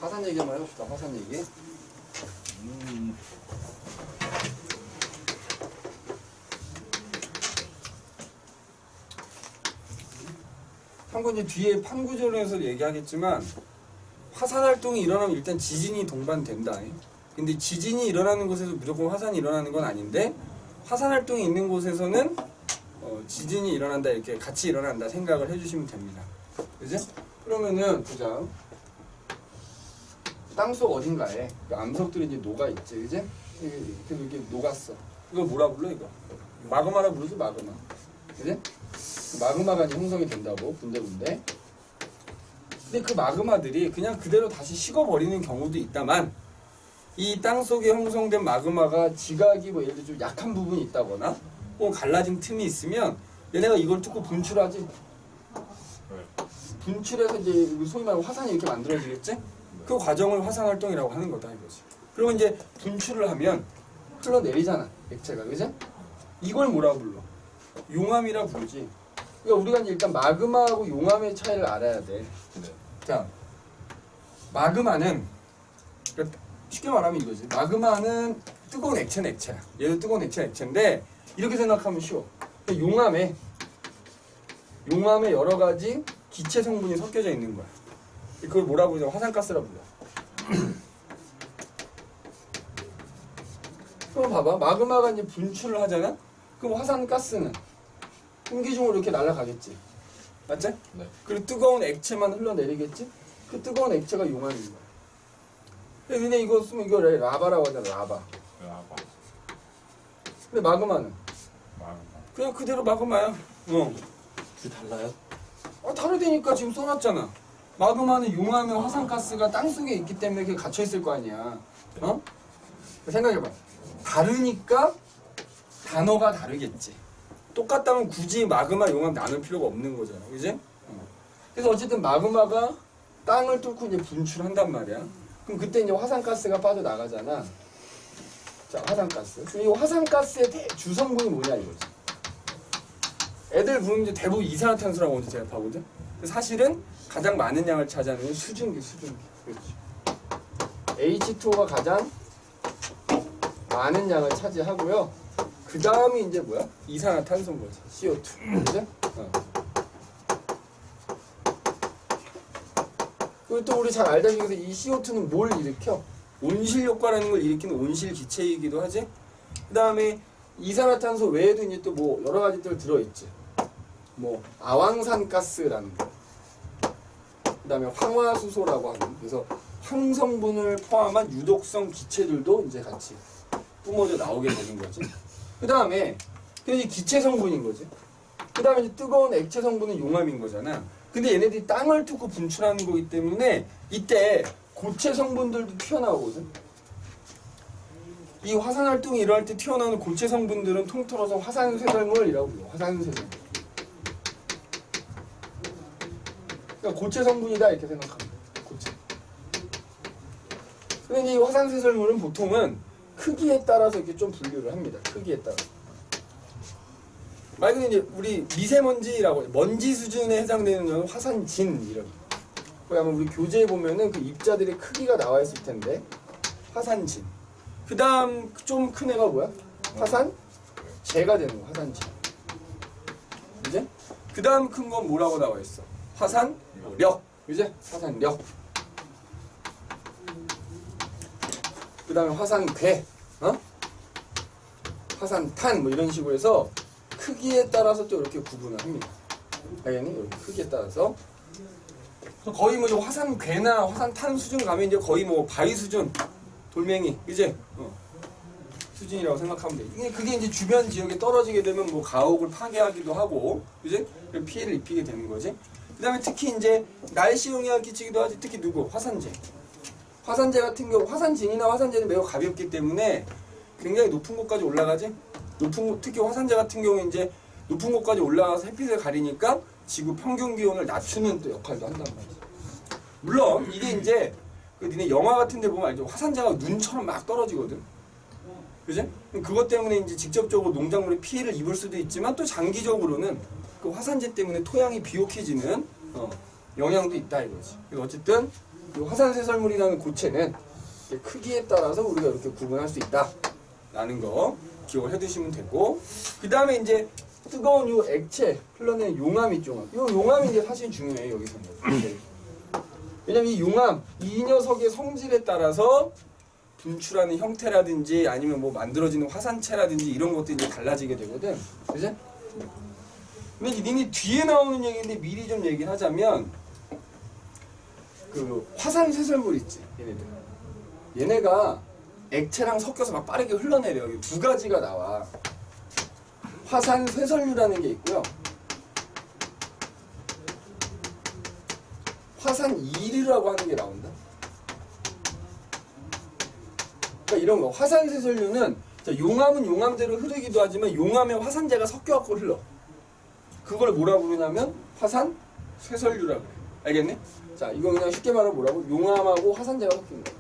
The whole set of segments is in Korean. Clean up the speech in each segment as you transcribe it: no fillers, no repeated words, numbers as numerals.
화산 얘기 한번 해봅시다. 화산 얘기. 참고로 뒤에 판구조론에서 얘기하겠지만 화산 활동이 일어나면 일단 지진이 동반된다. 근데 지진이 일어나는 곳에서 무조건 화산이 일어나는 건 아닌데 화산 활동이 있는 곳에서는 지진이 일어난다 이렇게 같이 일어난다 생각을 해주시면 됩니다. 그지? 그러면은 보자. 땅속 어딘가에 암석들이 이제 녹아있지, 그지? 이렇게 녹았어. 이걸 뭐라 불러 이거? 마그마라 부르지, 마그마. 그지? 마그마가 이제 형성이 된다고, 군데군데. 근데 그 마그마들이 그냥 그대로 다시 식어버리는 경우도 있다만 이 땅속에 형성된 마그마가 지각이 뭐 예를 들어 좀 약한 부분이 있다거나 혹은 갈라진 틈이 있으면 얘네가 이걸 뚫고 분출하지. 분출해서 이제 소위 말하는 화산이 이렇게 만들어지겠지? 그 과정을 화산 활동이라고 하는 거다 이거지. 그리고 이제 분출을 하면 흘러내리잖아, 액체가, 그지? 이걸 뭐라 불러? 용암이라 부르지. 그러니까 우리가 이제 일단 마그마하고 용암의 차이를 알아야 돼. 자, 마그마는 쉽게 말하면 이거지. 마그마는 뜨거운 액체는 액체야. 얘도 뜨거운 액체는 액체인데 이렇게 생각하면 쉬워. 용암에 여러 가지 기체 성분이 섞여져 있는 거야. 그걸 뭐라 부르죠? 화산가스라 불러. 그럼 봐봐. 마그마가 이제 분출을 하잖아? 그럼 화산가스는 공기 중으로 이렇게 날아가겠지. 맞지? 네. 그리고 뜨거운 액체만 흘러내리겠지? 그 뜨거운 액체가 용암인 거야. 근데 이거 쓰면 이거 라바라고 하잖아, 라바. 라바. 근데 마그마는? 마그마. 그냥 그대로 마그마야. 그게 달라요? 다르다니까 지금 써놨잖아. 마그마는 용암의 화산가스가 땅속에 있기 때문에 그게 갇혀있을 거 아니야. 생각해봐. 다르니까 단어가 다르겠지. 똑같다면 굳이 마그마, 용암 나눌 필요가 없는 거잖아. 그지? 그래서 어쨌든 마그마가 땅을 뚫고 이제 분출한단 말이야. 그럼 그때 이제 화산가스가 빠져나가잖아. 자, 화산가스. 이 화산가스의 주성분이 뭐냐 이거지. 애들 부르면 이제 대부분 이산화탄소라고 먼저 대답하거든. 사실은 가장 많은 양을 차지하는 건 수증기. 그렇지. H2O가 가장 많은 양을 차지하고요. 그 다음이 이제 뭐야? 이산화탄소인 거지. CO2. 그죠? 그리고 또 우리 잘 알다시피 이 CO2는 뭘 일으켜? 온실 효과라는 걸 일으키는 온실 기체이기도 하지. 그 다음에 이산화탄소 외에도 이제 또 뭐 여러 가지들 들어있지. 뭐 아황산가스라는 거. 그 다음에 황화수소라고 하는. 그래서 황성분을 포함한 유독성 기체들도 이제 같이 뿜어져 나오게 되는 거지. 그 다음에 이제 기체 성분인 거지. 그 다음에 이제 뜨거운 액체 성분은 용암인 거잖아. 근데 얘네들이 땅을 뚫고 분출하는 거기 때문에 이때 고체 성분들도 튀어나오거든. 이 화산 활동이 일어날 때 튀어나오는 고체 성분들은 통틀어서 화산쇄설물이라고 불러. 화산쇄설물. 그러니까 고체 성분이다 이렇게 생각하면 돼. 고체. 근데 이 화산쇄설물은 보통은 크기에 따라서 이렇게 좀 분류를 합니다. 크기에 따라. 말 그대로 이제 우리 미세먼지라고 먼지 수준에 해당되는 건 화산진 이런. 거기 아마 우리 교재에 보면은 그 입자들의 크기가 나와 있을 텐데 화산진. 그 다음 좀 큰 애가 뭐야? 화산재가 되는 거. 화산재. 이제 그 다음 큰 건 뭐라고 나와 있어? 화산력. 이제 화산력. 그 다음에 화산괴, 화산탄 뭐 이런 식으로 해서 크기에 따라서 또 이렇게 구분을 합니다. 알겠니? 이렇게 크기에 따라서. 거의 뭐 화산괴나 화산탄 수준 가면 이제 거의 뭐 바위 수준, 돌멩이, 이제 수준이라고 생각하면 돼. 그게 이제 주변 지역에 떨어지게 되면 뭐 가옥을 파괴하기도 하고, 이제 피해를 입히게 되는 거지. 그다음에 특히 이제 날씨 영향을 끼치기도 하지. 특히 누구? 화산재. 화산재 같은 경우, 화산진이나 화산재는 매우 가볍기 때문에 굉장히 높은 곳까지 올라가지. 특히 화산재 같은 경우 이제 높은 곳까지 올라가서 햇빛을 가리니까 지구 평균 기온을 낮추는 또 역할도 한단 말이지. 물론 이게 이제 니네 영화 같은 데 보면 알죠? 화산재가 눈처럼 막 떨어지거든. 그지? 그것 때문에 이제 직접적으로 농작물에 피해를 입을 수도 있지만 또 장기적으로는 그 화산재 때문에 토양이 비옥해지는 영향도 있다 이거지. 그래서 어쨌든 이 화산쇄설물이라는 고체는 크기에 따라서 우리가 이렇게 구분할 수 있다라는 거 기억을 해두시면 되고, 그 다음에 이제 뜨거운 요 액체 흘러내는 용암 있죠. 이 용암이 이제 사실 중요해요 여기서는. 왜냐면 이 용암, 이 녀석의 성질에 따라서 분출하는 형태라든지 아니면 뭐 만들어지는 화산체라든지 이런 것들이 이제 달라지게 되거든. 그지? 근데 니네 뒤에 나오는 얘기인데 미리 좀 얘기를 하자면, 그 화산쇄설물 있지, 얘네들. 얘네가 액체랑 섞여서 막 빠르게 흘러내려. 여기 두 가지가 나와. 화산쇄설유라는 게 있고요. 화산이류라고 하는 게 나온다. 그러니까 이런 거. 화산쇄설유는 용암은 용암대로 흐르기도 하지만 용암에 화산재가 섞여갖고 흘러. 그걸 뭐라 부르냐면 화산쇄설유라고 그래. 알겠니? 자, 이거 그냥 쉽게 말하면 뭐라고? 용암하고 화산재가 섞인 거야.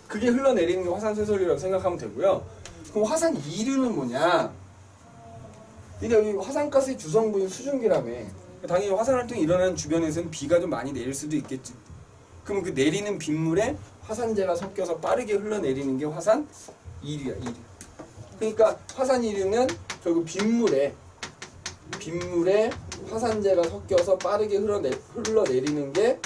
그게 흘러내리는 게 화산쇄설유라고 생각하면 되고요. 그럼 화산이류는 뭐냐? 근데 여기 화산가스의 주성분이 수증기라며. 당연히 화산활동이 일어나는 주변에서는 비가 좀 많이 내릴 수도 있겠지. 그럼 그 내리는 빗물에 화산재가 섞여서 빠르게 흘러내리는 게 화산이류야, 이류. 그러니까 화산이류는 결국 빗물에 화산재가 섞여서 빠르게 흘러내리는 게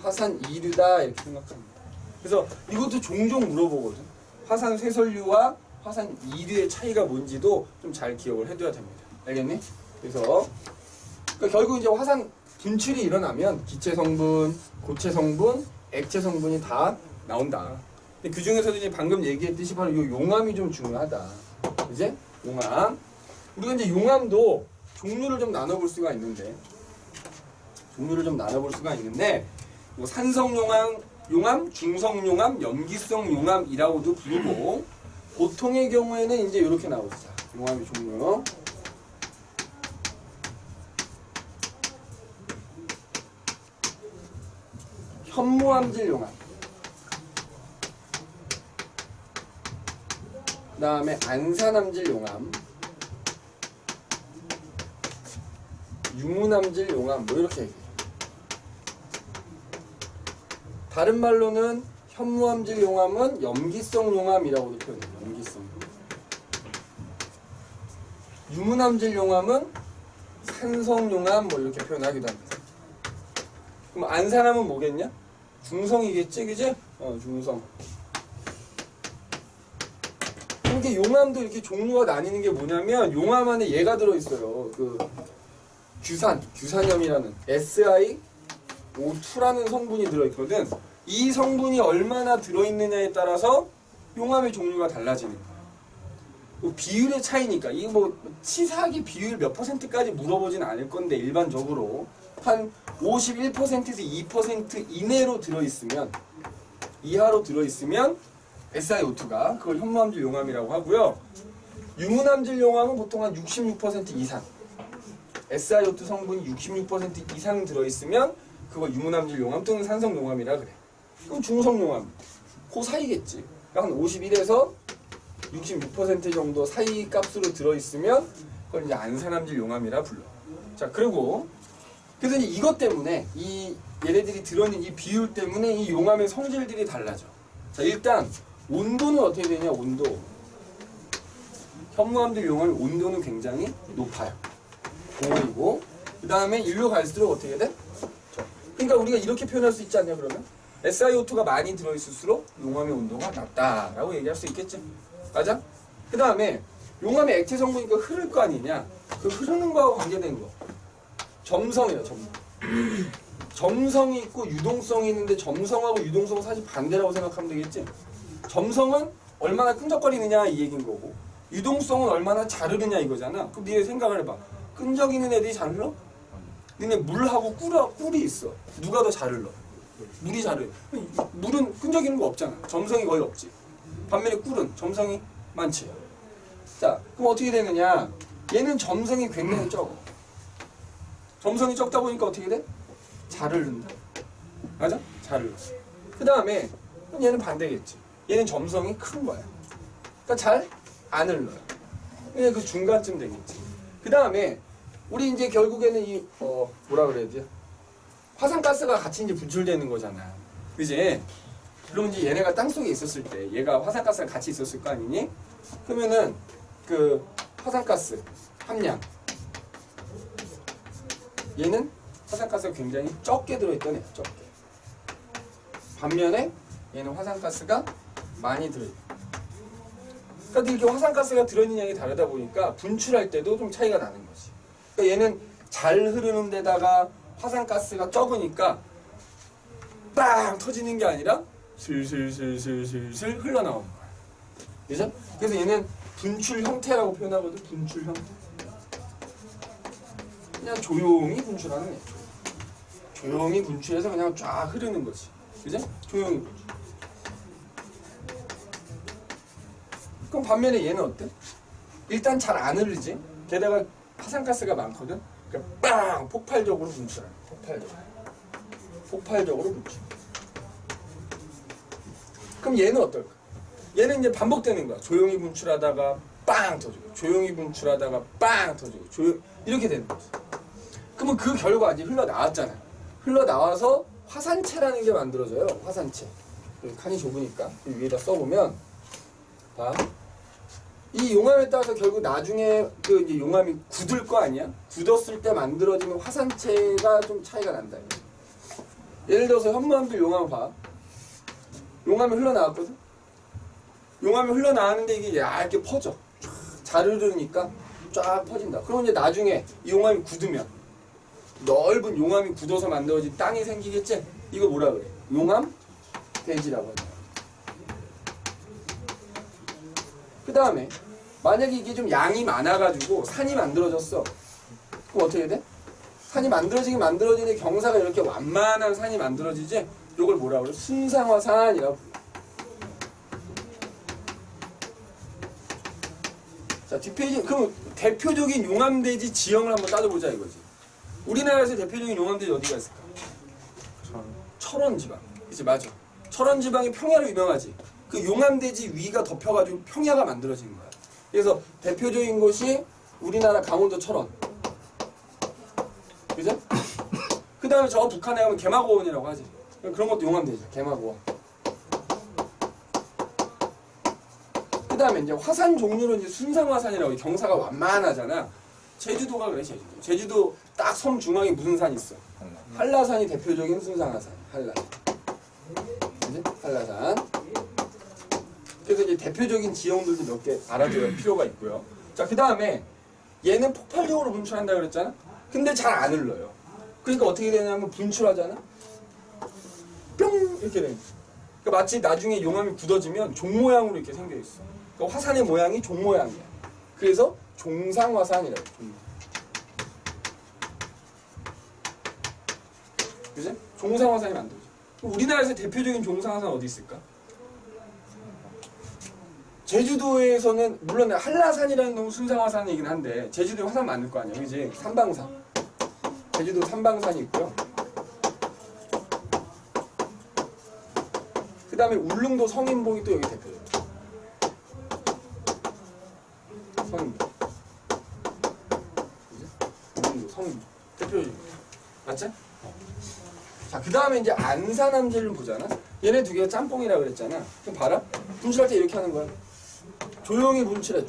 화산이류다 이렇게 생각합니다. 그래서 이것도 종종 물어보거든. 화산쇄설유와 화산이류의 차이가 뭔지도 좀 잘 기억을 해둬야 됩니다. 알겠니? 그래서 그러니까 결국 이제 화산 분출이 일어나면 기체 성분, 고체 성분, 액체 성분이 다 나온다. 근데 그 중에서도 이제 방금 얘기했듯이 바로 이 용암이 좀 중요하다. 이제 용암. 우리가 이제 용암도 종류를 좀 나눠볼 수가 있는데, 뭐 산성용암, 중성용암, 염기성용암이라고도 부르고, 보통의 경우에는 이제 이렇게 나오죠. 용암의 종류. 현무암질 용암. 그 다음에 안산암질 용암. 유문암질 용암. 뭐 이렇게 얘기해요. 다른 말로는 현무암질 용암은 염기성 용암이라고도 표현해요. 염기성. 유문암질 용암은 산성 용암 뭐 이렇게 표현하기도 합니다. 그럼 안산암은 뭐겠냐? 중성이겠지, 그지? 중성. 이렇게 용암도 이렇게 종류가 나뉘는 게 뭐냐면, 용암 안에 얘가 들어있어요. 그 규산염이라는 SiO2라는 성분이 들어있거든. 이 성분이 얼마나 들어있느냐에 따라서 용암의 종류가 달라지는 거야. 비율의 차이니까. 이게 뭐 치사하게 비율 몇 %까지 물어보진 않을 건데, 일반적으로 한 51%에서 2% 이내로 들어있으면, 이하로 들어있으면 SiO2가 그걸 현무암질 용암이라고 하고요. 유문암질 용암은 보통 한 66% 이상, SiO2 성분이 66% 이상 들어있으면 그거 유문암질 용암 또는 산성 용암이라 그래. 그럼 중성 용암 그 사이겠지. 그러니까 한 51에서 66% 정도 사이 값으로 들어있으면 그걸 이제 안산암질 용암이라 불러. 자, 그리고 그래서 이제 이것 때문에 얘네들이 들어있는 이 비율 때문에 이 용암의 성질들이 달라져. 자, 일단 온도는 어떻게 되냐? 온도. 현무암질 용암의 온도는 굉장히 높아요. 고온이고, 그 다음에 일로 갈수록 어떻게 돼? 그러니까 우리가 이렇게 표현할 수 있지 않냐 그러면? SiO2가 많이 들어있을수록 용암의 온도가 낮다라고 얘기할 수 있겠지. 맞아? 그 다음에 용암의 액체 성분이니까 흐를 거 아니냐? 그 흐르는 거하고 관계된 거. 점성이에요, 점성. 점성이 있고 유동성이 있는데, 점성하고 유동성은 사실 반대라고 생각하면 되겠지. 점성은 얼마나 끈적거리느냐 이 얘기인 거고, 유동성은 얼마나 잘 흐르냐 이거잖아. 그럼 니네 생각을 해봐. 끈적이는 애들이 잘 흘러? 니네 물하고 꿀이 있어. 누가 더 잘 흘러? 물이 잘 흘러. 물은 끈적이는 거 없잖아. 점성이 거의 없지. 반면에 꿀은 점성이 많지. 자, 그럼 어떻게 되느냐? 얘는 점성이 굉장히 적어. 점성이 적다 보니까 어떻게 돼? 잘 흐른다. 맞아? 잘 흘러. 그 다음에 얘는 반대겠지. 얘는 점성이 큰 거야. 그러니까 잘 안 흘러요. 그냥 그 중간쯤 되겠지. 그 다음에 우리 이제 결국에는 이 뭐라 그래야 돼? 화산가스가 같이 이제 분출되는 거잖아. 그지? 그럼 이제 얘네가 땅속에 있었을 때 얘가 화산가스가 같이 있었을 거 아니니? 그러면은 그 화산가스 함량 얘는 화산가스가 굉장히 적게 들어있던 애야. 적게. 반면에 얘는 화산가스가 많이 들어있다. 그러니까 이렇게 화산가스가 들어있는 양이 다르다 보니까 분출할 때도 좀 차이가 나는 거지. 그러니까 얘는 잘 흐르는 데다가 화산가스가 적으니까 빵 터지는 게 아니라 슬슬슬슬슬슬 흘러나오는 거야. 그죠? 그래서 얘는 분출 형태라고 표현하거든. 분출 형태. 그냥 조용히 분출하는 애. 조용히 분출해서 그냥 쫙 흐르는 거지. 그죠? 조용히 분출. 그럼 반면에 얘는 어때? 일단 잘 안 흐르지? 게다가 화산가스가 많거든? 그러니까 빵! 폭발적으로 분출하는 거야. 폭발적으로 분출. 그럼 얘는 어떨까? 얘는 이제 반복되는 거야. 조용히 분출하다가 빵 터지고, 조용히 분출하다가 빵 터지고, 이렇게 되는 거지. 그러면 그 결과 이제 흘러나왔잖아. 흘러나와서 화산체라는 게 만들어져요. 화산체. 칸이 좁으니까 위에다 써보면 봐. 이 용암에 따라서 결국 나중에 그 이제 용암이 굳을 거 아니야? 굳었을 때 만들어지는 화산체가 좀 차이가 난다. 예를 들어서 현무암들 용암 봐. 용암이 흘러나왔거든? 용암이 흘러나왔는데 이게 얇게 퍼져. 잘 흐르니까 쫙 퍼진다. 그럼 이제 나중에 이 용암이 굳으면 넓은 용암이 굳어서 만들어진 땅이 생기겠지? 이거 뭐라 그래? 용암 대지라고 하죠. 그 다음에 만약에 이게 좀 양이 많아가지고 산이 만들어졌어. 그럼 어떻게 돼? 산이 만들어지는 경사가 이렇게 완만한 산이 만들어지지? 이걸 뭐라 그래? 순상화산이라고 불러. 자, 뒷페이지, 그럼 대표적인 용암대지 지형을 한번 따져보자 이거지. 우리나라에서 대표적인 용암대지 어디가 있을까? 철원지방. 그치, 맞아. 철원지방이 평야로 유명하지. 그 용암대지 위가 덮여가지고 평야가 만들어진 거야. 그래서 대표적인 곳이 우리나라 강원도 철원. 그죠? 그 다음에 저 북한에 가면 개마고원이라고 하지. 그런 것도 용암대지야. 개마고원. 그 다음에 이제 화산 종류는 이제 순상화산이라고 경사가 완만하잖아. 제주도가 그래, 제주도. 제주도 딱 섬 중앙에 무슨 산이 있어? 한라산이 대표적인 순상화산. 한라산. 그지? 한라산. 그래서 이제 대표적인 지형들도 몇 개 알아둬야 필요가 있고요. 자, 그 다음에 얘는 폭발적으로 분출한다 그랬잖아? 근데 잘 안 흘러요. 그러니까 어떻게 되냐면 분출하잖아? 뿅! 이렇게 되는 거야. 그러니까 마치 나중에 용암이 굳어지면 종 모양으로 이렇게 생겨 있어. 그러니까 화산의 모양이 종 모양이야. 그래서 종상화산이라고. 그지? 종상화산이 만들어져. 우리나라에서 대표적인 종상화산 어디 있을까? 제주도에서는 물론 한라산이라는 놈은 순상화산이긴 한데 제주도에 화산 많을 거 아니야, 그지? 삼방산. 제주도 삼방산이 있고요. 그 다음에 울릉도 성인봉이 또 여기 대표적이에요. 성인봉. 울릉도 성인봉 대표적이에요. 맞지? 자, 그 다음에 이제 안산함제를 보잖아. 얘네 두 개가 짬뽕이라 그랬잖아. 그럼 봐라. 분출할 때 이렇게 하는 거야. 조용히 분출해.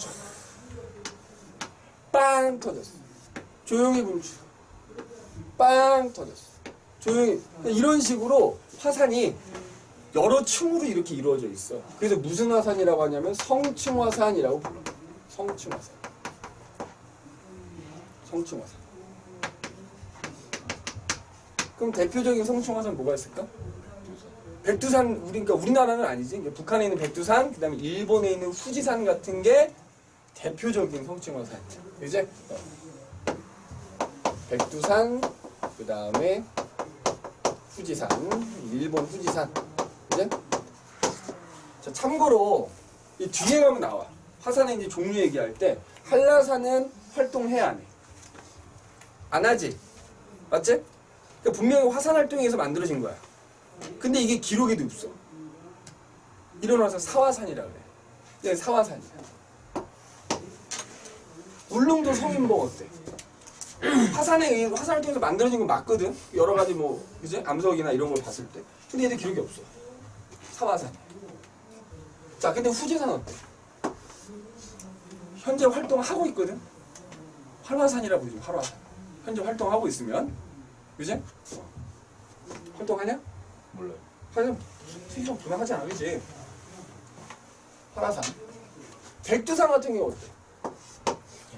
빵 터졌어. 조용히 분출. 빵 터졌어. 조용히. 이런 식으로 화산이 여러 층으로 이렇게 이루어져 있어. 그래서 무슨 화산이라고 하냐면 성층화산이라고 불러. 성층화산. 성층화산. 그럼 대표적인 성층화산 뭐가 있을까? 백두산, 그러니까 우리나라는 아니지. 북한에 있는 백두산, 그 다음에 일본에 있는 후지산 같은 게 대표적인 성층화산. 이제 백두산, 그 다음에 후지산, 일본 후지산. 이제 자, 참고로 이 뒤에 가면 나와. 화산의 이제 종류 얘기할 때 한라산은 활동해야 안 해. 안 하지. 맞지? 그러니까 분명히 화산 활동에서 만들어진 거야. 근데 이게 기록에도 없어. 이런 화산 사화산이라 그래. 이게 사화산이야. 울릉도 성인봉 어때? 화산을 통해서 만들어진 건 맞거든. 여러 가지 뭐 그지? 암석이나 이런 걸 봤을 때. 근데 얘들 기록이 없어. 사화산. 자, 근데 후지산 어때? 현재 활동하고 있거든. 활화산이라 부르죠. 활화산. 현재 활동하고 있으면, 그지? 활동하냐? 몰라요. 하여튼 수익성 분명하지 않아, 그지? 활화산. 백두산 같은 경우 어때?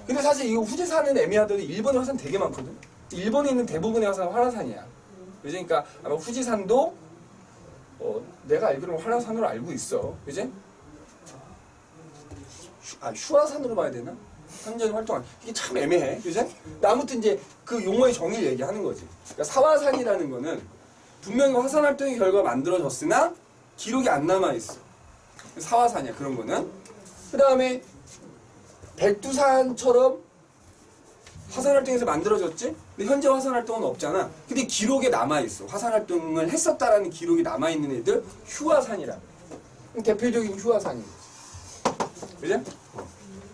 근데 사실 이 후지산은 애매하더라도 일본에 화산 되게 많거든. 일본에 있는 대부분의 화산은 활화산이야. 그지? 그러니까 아마 후지산도 내가 알기로는 활화산으로 알고 있어. 그지? 휴화산으로 봐야 되나? 현재 활동한 이게 참 애매해. 그지? 아무튼 이제 그 용어의 정의를 얘기하는 거지. 그러니까 사화산이라는 거는 분명히 화산 활동의 결과 만들어졌으나 기록이 안 남아 있어. 사화산이야, 그런 거는. 그 다음에 백두산처럼 화산 활동에서 만들어졌지? 근데 현재 화산 활동은 없잖아. 근데 기록에 남아있어. 화산 활동을 했었다라는 기록이 남아있는 애들 휴화산이라. 대표적인 휴화산인 거지. 그죠?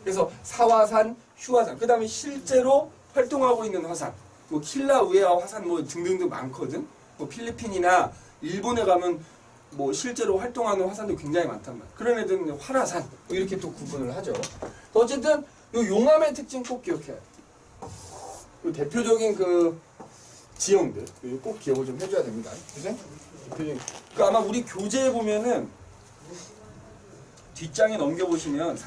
그래서 사화산, 휴화산. 그 다음에 실제로 활동하고 있는 화산. 뭐 킬라우에아 화산 뭐 등등등 많거든. 뭐 필리핀이나 일본에 가면 뭐 실제로 활동하는 화산도 굉장히 많단 말이야. 그런 애들은 활화산 뭐 이렇게 또 구분을 하죠. 어쨌든 요 용암의 특징 꼭 기억해야 돼. 요 대표적인 그 지형들 꼭 기억을 좀 해줘야 됩니다. 그죠? 대표적인. 그 아마 우리 교재에 보면은 뒷장에 넘겨보시면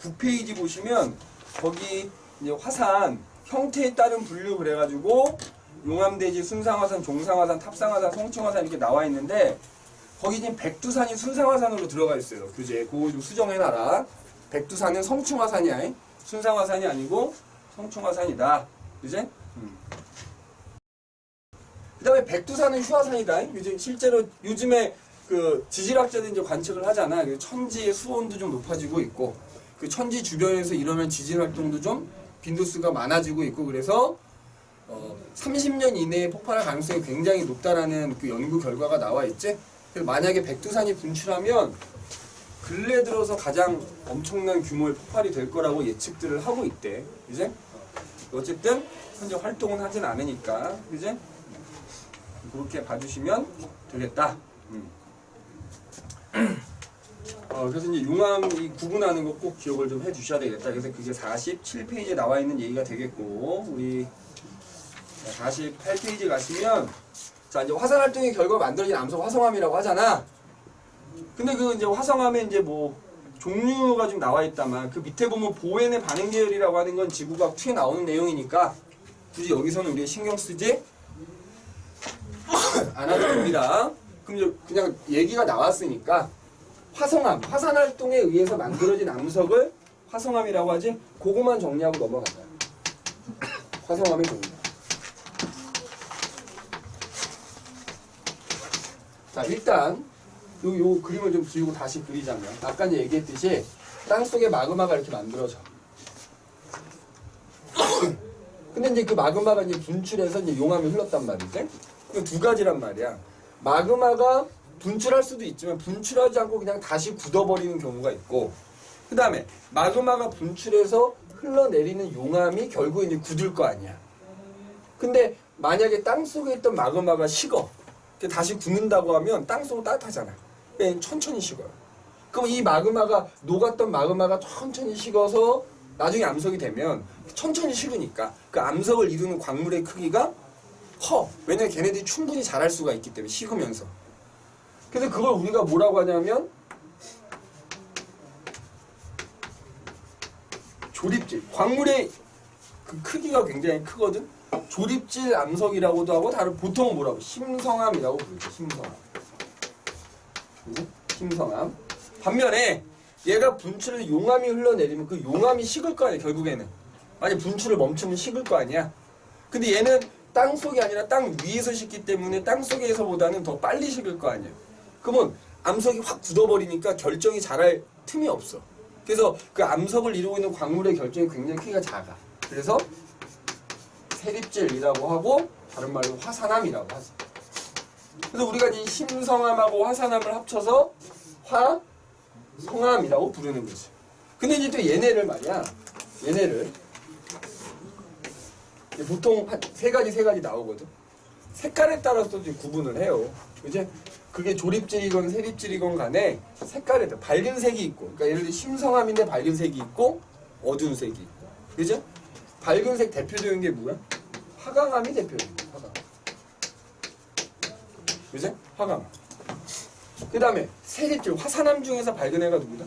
49페이지 보시면 거기 이제 화산 형태에 따른 분류 그래가지고 용암대지, 순상화산, 종상화산, 탑상화산, 성층화산 이렇게 나와 있는데 거기 지금 백두산이 순상화산으로 들어가 있어요. 교재에. 그거 좀 수정해놔라. 백두산은 성층화산이야. 순상화산이 아니고 성층화산이다. 그지? 그 다음에 백두산은 휴화산이다. 실제로 요즘에 그 지질학자들이 이제 관측을 하잖아. 천지의 수온도 좀 높아지고 있고 그 천지 주변에서 이러면 지질 활동도 좀 빈도수가 많아지고 있고 그래서 30년 이내에 폭발할 가능성이 굉장히 높다라는 그 연구 결과가 나와 있지. 그래서 만약에 백두산이 분출하면 근래 들어서 가장 엄청난 규모의 폭발이 될 거라고 예측들을 하고 있대. 이제 어쨌든 현재 활동은 하진 않으니까 이제 그렇게 봐주시면 되겠다. 그래서 이제 용암이 구분하는 거 꼭 기억을 좀 해주셔야 되겠다. 그래서 그게 47페이지에 나와 있는 얘기가 되겠고 우리 48페이지 가시면 자 이제 화산 활동의 결과 만들어진 암석 화성암이라고 하잖아. 근데 그 이제 화성암에 이제 뭐 종류가 좀 나와 있다만 그 밑에 보면 보웬의 반응 계열이라고 하는 건 지구과학 2에 나오는 내용이니까 굳이 여기서는 우리가 신경 쓰지 않아도 됩니다. 그럼 그냥 얘기가 나왔으니까 화성암, 화산 활동에 의해서 만들어진 암석을 화성암이라고 하지. 그거만 정리하고 넘어간다. 화성암의 종류. 자 일단 요 그림을 좀 지우고 다시 그리자면 아까 이제 얘기했듯이 땅속에 마그마가 이렇게 만들어져. 근데 이제 그 마그마가 이제 분출해서 이제 용암이 흘렀단 말이지. 그 두 가지란 말이야. 마그마가 분출할 수도 있지만 분출하지 않고 그냥 다시 굳어버리는 경우가 있고 그 다음에 마그마가 분출해서 흘러내리는 용암이 결국에 이제 굳을 거 아니야. 근데 만약에 땅속에 있던 마그마가 식어 다시 굳는다고 하면 땅속은 따뜻하잖아. 그러니까 천천히 식어요. 그럼 이 마그마가 녹았던 마그마가 천천히 식어서 나중에 암석이 되면 천천히 식으니까 그 암석을 이루는 광물의 크기가 커. 왜냐면 걔네들이 충분히 자랄 수가 있기 때문에 식으면서. 그래서 그걸 우리가 뭐라고 하냐면 조립질. 광물의 그 크기가 굉장히 크거든. 조립질 암석이라고도 하고 다른 보통은 뭐라고? 심성암이라고 부르죠. 심성암. 그지? 심성암. 반면에 얘가 분출을 용암이 흘러내리면 그 용암이 식을 거 아니야 결국에는. 만약 분출을 멈추면 식을 거 아니야. 근데 얘는 땅 속이 아니라 땅 위에서 식기 때문에 땅 속에서보다는 더 빨리 식을 거 아니야. 그러면 암석이 확 굳어버리니까 결정이 잘할 틈이 없어. 그래서 그 암석을 이루고 있는 광물의 결정이 굉장히 크기가 작아. 그래서 세립질이라고 하고 다른 말로 화산암이라고 하지. 그래서 우리가 이 심성암하고 화산암을 합쳐서 화성암이라고 부르는 거지. 근데 이제 또 얘네를 말이야. 얘네를 보통 한 세 가지 나오거든. 색깔에 따라서 이제 구분을 해요. 그지? 그게 조립질이건 세립질이건 간에 색깔에 따라 밝은 색이 있고, 그러니까 예를 들어 심성암인데 밝은 색이 있고 어두운 색이 있고, 그죠? 밝은 색 대표적인 게 뭐야? 화강암이 대표적인 거야. 화강암. 그지? 화강암. 그 다음에 세립질, 화산암 중에서 밝은 애가 누구다?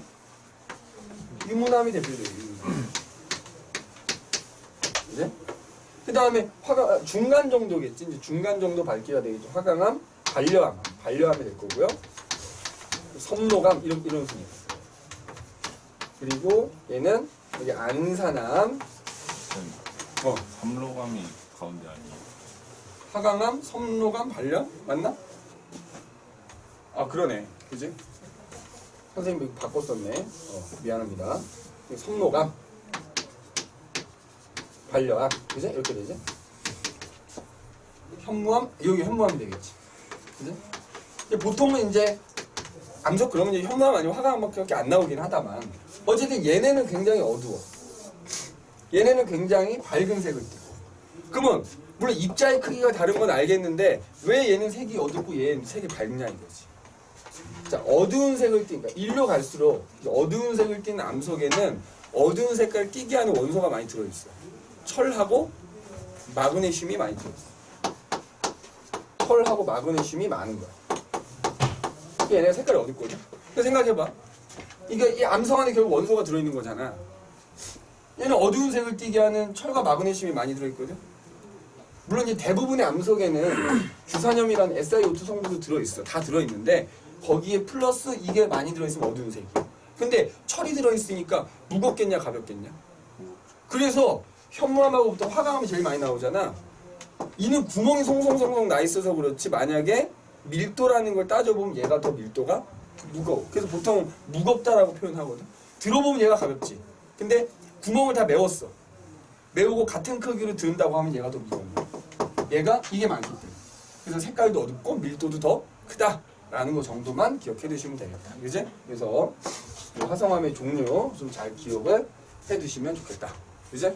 유문암이 대표적인 거야. 그지? 그 다음에 화강 중간 정도겠지. 이제 중간 정도 밝기가 되겠죠. 화강암, 반려암이 될 거고요. 섬노감 이런 순위. 그리고 얘는 여기 안산암, 삼로감이 가운데 아니에요? 화강암, 섬노감, 반려 맞나? 아 그러네, 그지? 선생님이 바꿨었네. 미안합니다. 섬노감, 반려암, 그지? 이렇게 되지? 현무암, 여기 현무암이 되겠지. 그지? 보통은 이제 암석 그러면 이제 현무암 아니면 화강암밖에 안 나오긴 하다만 어쨌든 얘네는 굉장히 어두워. 얘네는 굉장히 밝은 색을 띠고. 그러면 물론 입자의 크기가 다른 건 알겠는데 왜 얘는 색이 어둡고 얘는 색이 밝냐 이거지. 자, 어두운 색을 띠니까 일로 갈수록 어두운 색을 띠는 암석에는 어두운 색깔을 띠게 하는 원소가 많이 들어있어. 철하고 마그네슘이 많이 들어있어. 철하고 마그네슘이 많은 거야. 얘네 색깔이 어둡거든. 그러니까 생각해봐. 이게 이 암석 안에 결국 원소가 들어있는 거잖아. 얘는 어두운 색을 띠게 하는 철과 마그네슘이 많이 들어있거든. 물론 이제 대부분의 암석에는 규산염이라는 SiO2 성분도 들어있어. 다 들어있는데 거기에 플러스 이게 많이 들어있으면 어두운 색이야. 근데 철이 들어있으니까 무겁겠냐 가볍겠냐. 그래서 현무암하고부터 화강암이 제일 많이 나오잖아. 이는 구멍이 송송송송 나 있어서 그렇지 만약에 밀도라는 걸 따져보면 얘가 더 밀도가 무거워. 그래서 보통 무겁다라고 표현하거든. 들어보면 얘가 가볍지. 근데 구멍을 다 메웠어. 메우고 같은 크기로 든다고 하면 얘가 더 무거운 거야. 얘가 이게 많기 때문에. 그래서 색깔도 어둡고 밀도도 더 크다라는 거 정도만 기억해 두시면 되겠다. 그지? 그래서 화성암의 종류 좀 잘 기억을 해 두시면 좋겠다. 그지?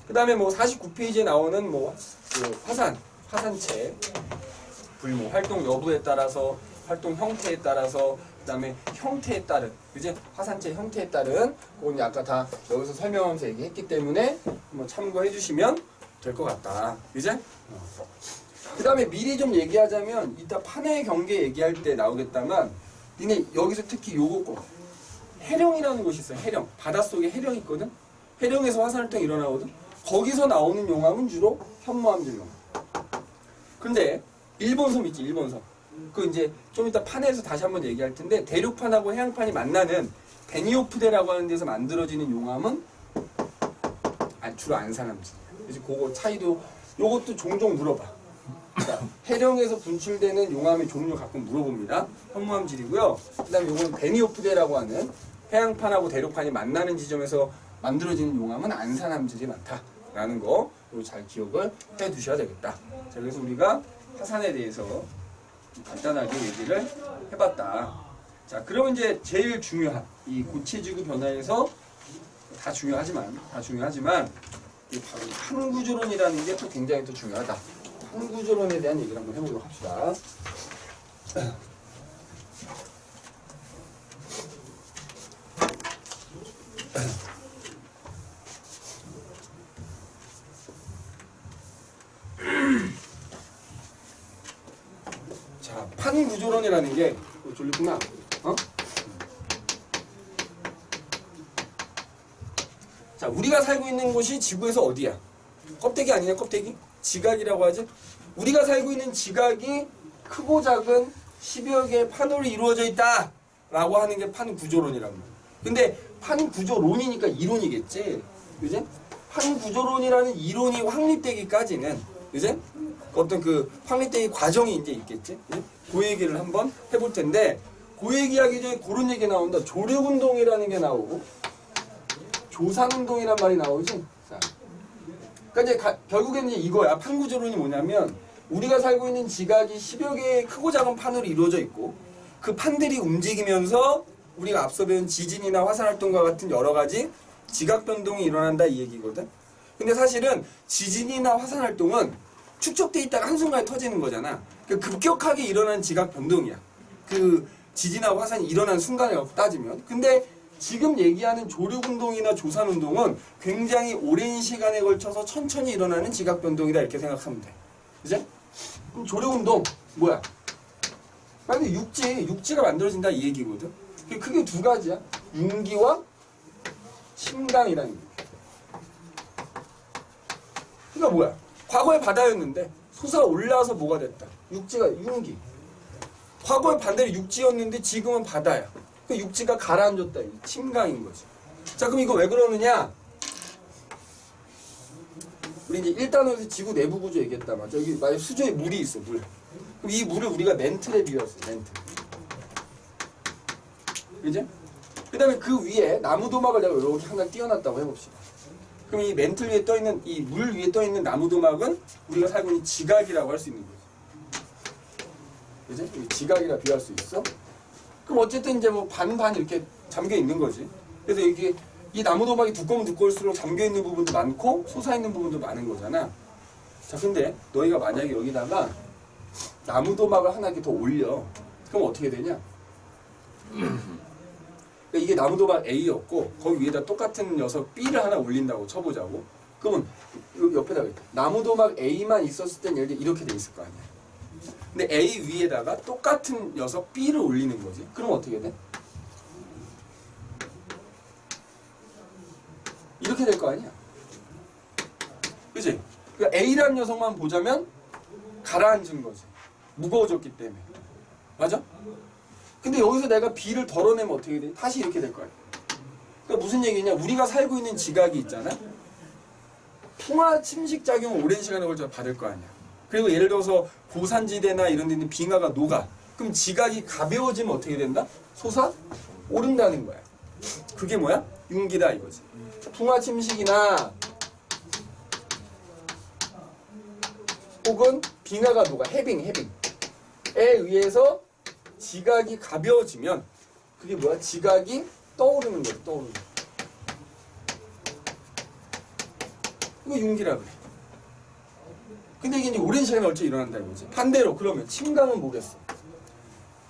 그 다음에 뭐 49페이지에 나오는 뭐 그 화산체 불모 활동 여부에 따라서 활동 형태에 따라서 그 다음에 형태에 따른 그지? 화산체 형태에 따른 그건 아까 다 여기서 설명하면서 얘기했기 때문에 한번 참고해 주시면 될 것 같다. 그지? 그 다음에 미리 좀 얘기하자면 이따 판의 경계 얘기할 때 나오겠다만 니네 여기서 특히 요거 꼭 해령이라는 곳이 있어요. 해령. 바닷속에 해령이 있거든. 해령에서 화산활동이 일어나거든. 거기서 나오는 용암은 주로 현무암질 용암. 근데 일본섬 있지, 일본섬. 그 이제 좀 이따 판에서 다시 한번 얘기할 텐데 대륙판하고 해양판이 만나는 베니오프데라고 하는 데서 만들어지는 용암은 주로 안산암질. 그래서 그거 차이도 요것도 종종 물어봐. 그러니까 해령에서 분출되는 용암의 종류 가끔 물어봅니다. 현무암질이고요. 그다음에 요거는 베니오프데라고 하는 해양판하고 대륙판이 만나는 지점에서 만들어지는 용암은 안산암질이 많다라는 거 이거 잘 기억을 해 두셔야 되겠다. 자, 그래서 우리가 화산에 대해서 간단하게 얘기를 해봤다. 자, 그러면 이제 제일 중요한 이 고체지구 변화에서 다 중요하지만 이 바로 판구조론이라는 게 또 굉장히 또 중요하다. 판구조론에 대한 얘기를 한번 해보도록 합시다. 자, 판구조론이라는 게 졸리구나. 자, 우리가 살고 있는 곳이 지구에서 어디야? 껍데기 아니냐, 껍데기? 지각이라고 하지? 우리가 살고 있는 지각이 크고 작은 10여 개의 판으로 이루어져 있다 라고 하는 게 판구조론이란 말이야. 근데 판구조론이니까 이론이겠지? 그지? 판구조론이라는 이론이 확립되기까지는 그지? 어떤 그 확립되기 과정이 이제 있겠지? 그지? 그 얘기를 한번 해볼 텐데 그 얘기하기 전에 그런 얘기 나온다. 조력운동이라는 게 나오고 조산운동이란 말이 나오지? 자. 그러니까 이제 결국에는 이거야. 판구조론이 뭐냐면 우리가 살고 있는 지각이 10여 개의 크고 작은 판으로 이루어져 있고 그 판들이 움직이면서 우리가 앞서 배운 지진이나 화산활동과 같은 여러 가지 지각 변동이 일어난다 이 얘기거든. 근데 사실은 지진이나 화산 활동은 축적돼 있다가 한순간에 터지는 거잖아. 그러니까 급격하게 일어난 지각 변동이야. 그 지진하고 화산이 일어난 순간을 따지면. 근데 지금 얘기하는 조류운동이나 조산운동은 굉장히 오랜 시간에 걸쳐서 천천히 일어나는 지각 변동이다 이렇게 생각하면 돼. 그죠? 그럼 조류운동 뭐야? 빨리 육지가 만들어진다 이 얘기거든. 그게 크게 두 가지야. 융기와 침강이라는 게. 그러니까 뭐야? 과거에 바다였는데 솟아올라서 뭐가 됐다? 육지가 융기. 과거에 반대로 육지였는데 지금은 바다야. 그 육지가 가라앉았다. 침강인 거지. 자, 그럼 이거 왜 그러느냐? 우리 이제 1단원에서 지구 내부 구조 얘기했다 맞아. 여기 만약 수조에 물이 있어, 물. 그럼 이 물을 우리가 멘틀에 비웠어, 멘틀. 그죠? 그 다음에 그 위에 나무도막을 내가 이렇게 하나 띄워놨다고 해봅시다. 그럼 이 멘틀 위에 떠있는, 이 물 위에 떠있는 나무도막은 우리가 살고 있는 지각이라고 할 수 있는 거지. 그지? 지각이라 비유할 수 있어. 그럼 어쨌든 이제 뭐 반반 이렇게 잠겨 있는 거지. 그래서 이게 이 나무도막이 두꺼우면 두꺼울수록 잠겨 있는 부분도 많고 솟아 있는 부분도 많은 거잖아. 자, 근데 너희가 만약에 여기다가 나무도막을 하나 이렇게 더 올려. 그럼 어떻게 되냐? 그러니까 이게 나무도막 A였고 거기 위에다 똑같은 녀석 B를 하나 올린다고 쳐보자고. 그러면 요 옆에다가 나무도막 A만 있었을 땐 예를 들어 이렇게 돼 있을 거 아니야. 근데 A 위에다가 똑같은 녀석 B를 올리는 거지. 그럼 어떻게 돼? 이렇게 될 거 아니야. 그치? 그러니까 A라는 녀석만 보자면 가라앉은 거지. 무거워졌기 때문에. 맞아? 근데 여기서 내가 B를 덜어내면 어떻게 돼? 다시 이렇게 될 거야. 그러니까 무슨 얘기냐? 우리가 살고 있는 지각이 있잖아. 풍화 침식 작용을 오랜 시간에 걸쳐 받을 거 아니야. 그리고 예를 들어서 고산지대나 이런 데 있는 빙하가 녹아. 그럼 지각이 가벼워지면 어떻게 된다? 솟아 오른다는 거야. 그게 뭐야? 융기다 이거지. 풍화 침식이나 혹은 빙하가 녹아. 해빙에 의해서 지각이 가벼워지면 그게 뭐야? 지각이 떠오르는 거야. 떠오르는 거. 이거 융기라 그래. 근데 이게 이제 오랜 시간에 걸쳐 일어난다 이거지. 반대로 그러면 침강은 뭐겠어?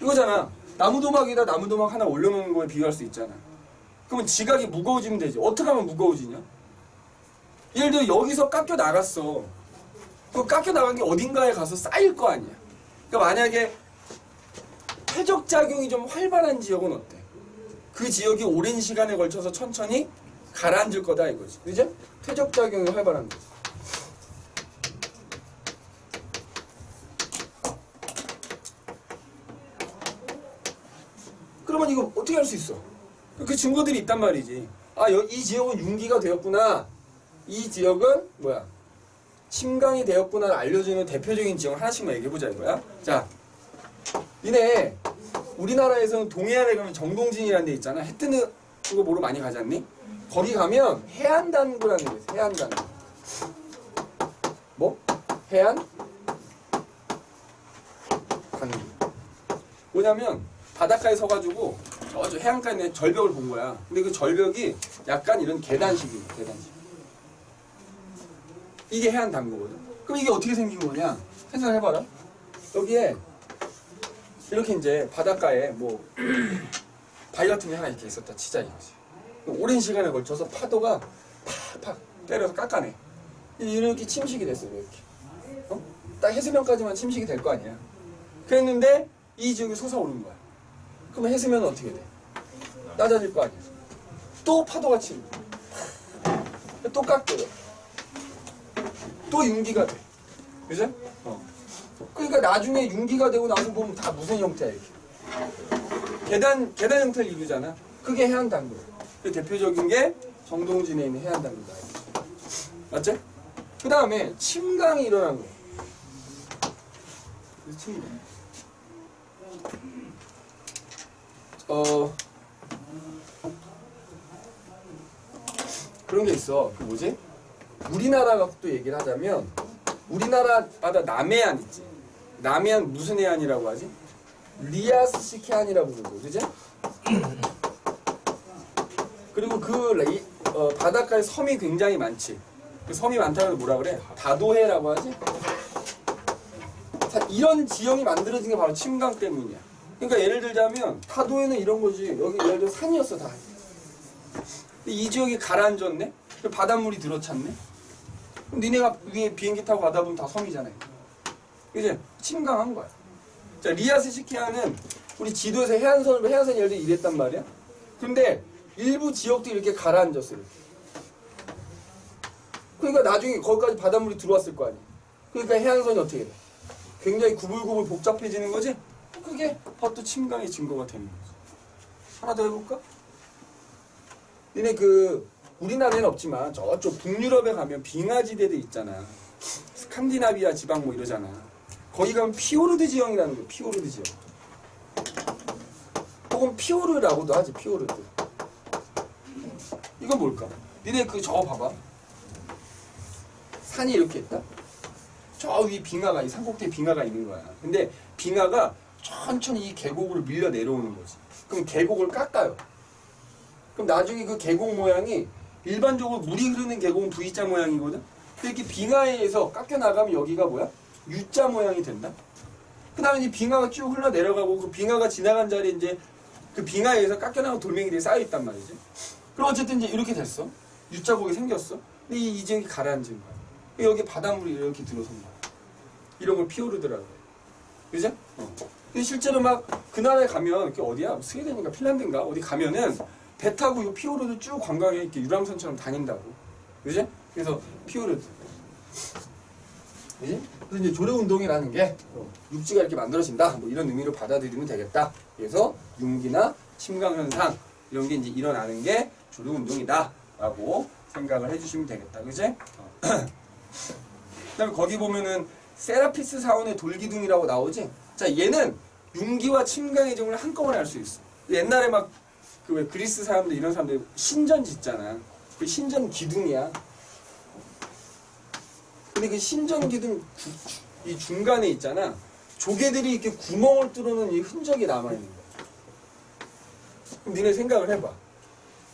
이거잖아. 나무도막에다 나무도막 하나 올려놓는 거에 비유할 수 있잖아. 그러면 지각이 무거워지면 되지. 어떻게 하면 무거워지냐? 예를 들어 여기서 깎여 나갔어. 그 깎여 나간 게 어딘가에 가서 쌓일 거 아니야. 그러니까 만약에 퇴적작용이 좀 활발한 지역은 어때? 그 지역이 오랜 시간에 걸쳐서 천천히 가라앉을 거다 이거지. 그죠? 퇴적작용이 활발한 거지. 그러면 이거 어떻게 할 수 있어? 그 증거들이 있단 말이지. 아, 이 지역은 융기가 되었구나. 이 지역은 뭐야? 침강이 되었구나를 알려주는 대표적인 지역 하나씩만 얘기해보자 이거야. 자, 니네 우리나라에서는 동해안에 가면 정동진이라는 데 있잖아. 해 뜨는 거 보러 많이 가지 않니? 거기 가면 해안단구라는 게 있어. 해안단구. 뭐? 해안단구. 뭐냐면 바닷가에 서가지고 저 해안가에 있는 절벽을 본 거야. 근데 그 절벽이 약간 이런 계단식이에요. 계단식. 이게 해안단구거든. 그럼 이게 어떻게 생긴 거냐? 생각해봐라. 여기에 이렇게 이제 바닷가에 뭐 바위 같은 게 하나 이렇게 있었다 치자 이거지. 오랜 시간에 걸쳐서 파도가 팍팍 때려서 깎아내. 이렇게 침식이 됐어 이렇게. 어? 딱 해수면까지만 침식이 될 거 아니야. 그랬는데 이 지역이 솟아오르는 거야. 그럼 해수면은 어떻게 돼? 낮아질 거 아니야. 또 파도가 치고 또 깎여요. 또 융기가 돼. 그죠? 그러니까 나중에 융기가 되고 나서 보면 다 무슨 형태야 이렇게. 계단 형태를 이루잖아. 그게 해안단구. 그 대표적인 게 정동진에 있는 해안단구다. 맞지? 그 다음에 침강이 일어난 거. 침강. 그런 게 있어. 그 뭐지? 우리나라 갖고 얘기를 하자면 우리나라마다 남해안 있지. 남해안 무슨 해안이라고 하지? 리아스식 해안이라고 부르고, 그지? 그리고 그 바닷가에 섬이 굉장히 많지. 그 섬이 많다고 뭐라 그래? 다도해라고 하지? 자, 이런 지형이 만들어진 게 바로 침강 때문이야. 그러니까 예를 들자면 타도해는 이런 거지. 여기 예를 들어 산이었어 다. 근데 이 지역이 가라앉았네? 바닷물이 들어찼네? 그럼 니네가 위에 비행기 타고 가다 보면 다 섬이잖아요. 그지? 침강한 거야. 자, 리아스시키아는 우리 지도에서 해안선이 예를 들어 이랬단 말이야. 근데 일부 지역도 이렇게 가라앉았어. 이렇게. 그러니까 나중에 거기까지 바닷물이 들어왔을 거 아니야. 그러니까 해안선이 어떻게 돼? 굉장히 구불구불 복잡해지는 거지? 그게 바로 또 침강의 증거가 되는 거지. 하나 더 해볼까? 니네 우리나라에는 없지만 저쪽 북유럽에 가면 빙하지대도 있잖아. 스칸디나비아 지방 뭐 이러잖아. 거기 가면 피오르드 지형이라는 거야. 피오르드 지형. 혹은 피오르라고도 하지. 피오르드. 이건 뭘까? 니네 저거 봐봐. 산이 이렇게 있다. 저 위 빙하가, 이 산꼭대에 빙하가 있는 거야. 근데 빙하가 천천히 이 계곡으로 밀려 내려오는 거지. 그럼 계곡을 깎아요. 그럼 나중에 그 계곡 모양이 일반적으로 물이 흐르는 계곡은 V자 모양이거든? 근데 이렇게 빙하에 의해서 깎여 나가면 여기가 뭐야? U자 모양이 된다? 그 다음에 이 빙하가 쭉 흘러 내려가고 그 빙하가 지나간 자리에 이제 그 빙하에 의해서 깎여 나간 돌멩이들이 쌓여있단 말이지. 그럼 어쨌든 이제 이렇게 됐어. U자국이 생겼어. 근데 이 지역이 가라앉은 거야. 여기 바닷물이 이렇게 들어선 거야. 이런 걸 피오르드라고 해. 그죠? 근데 실제로 막 그 나라에 가면 이렇게 어디야? 스웨덴인가 핀란드인가? 어디 가면은 배 타고 이 피오르드 쭉 관광에 이렇게 유람선처럼 다닌다고. 그지? 그래서 피오르드. 그지? 그래서 이제 조류운동이라는 게 육지가 이렇게 만들어진다. 뭐 이런 의미로 받아들이면 되겠다. 그래서 융기나 침강현상 이런 게 이제 일어나는 게 조류운동이다. 라고 생각을 해주시면 되겠다. 그지? 그 다음에 거기 보면은 세라피스 사원의 돌기둥이라고 나오지? 자, 얘는 융기와 침강의 정을 한꺼번에 할 수 있어. 옛날에 막 왜 그리스 사람들 이런 사람들 신전 짓잖아. 그 신전 기둥이야. 근데 그 신전 기둥 이 중간에 있잖아. 조개들이 이렇게 구멍을 뚫어놓은 이 흔적이 남아있는 거야. 그럼 니네 생각을 해봐.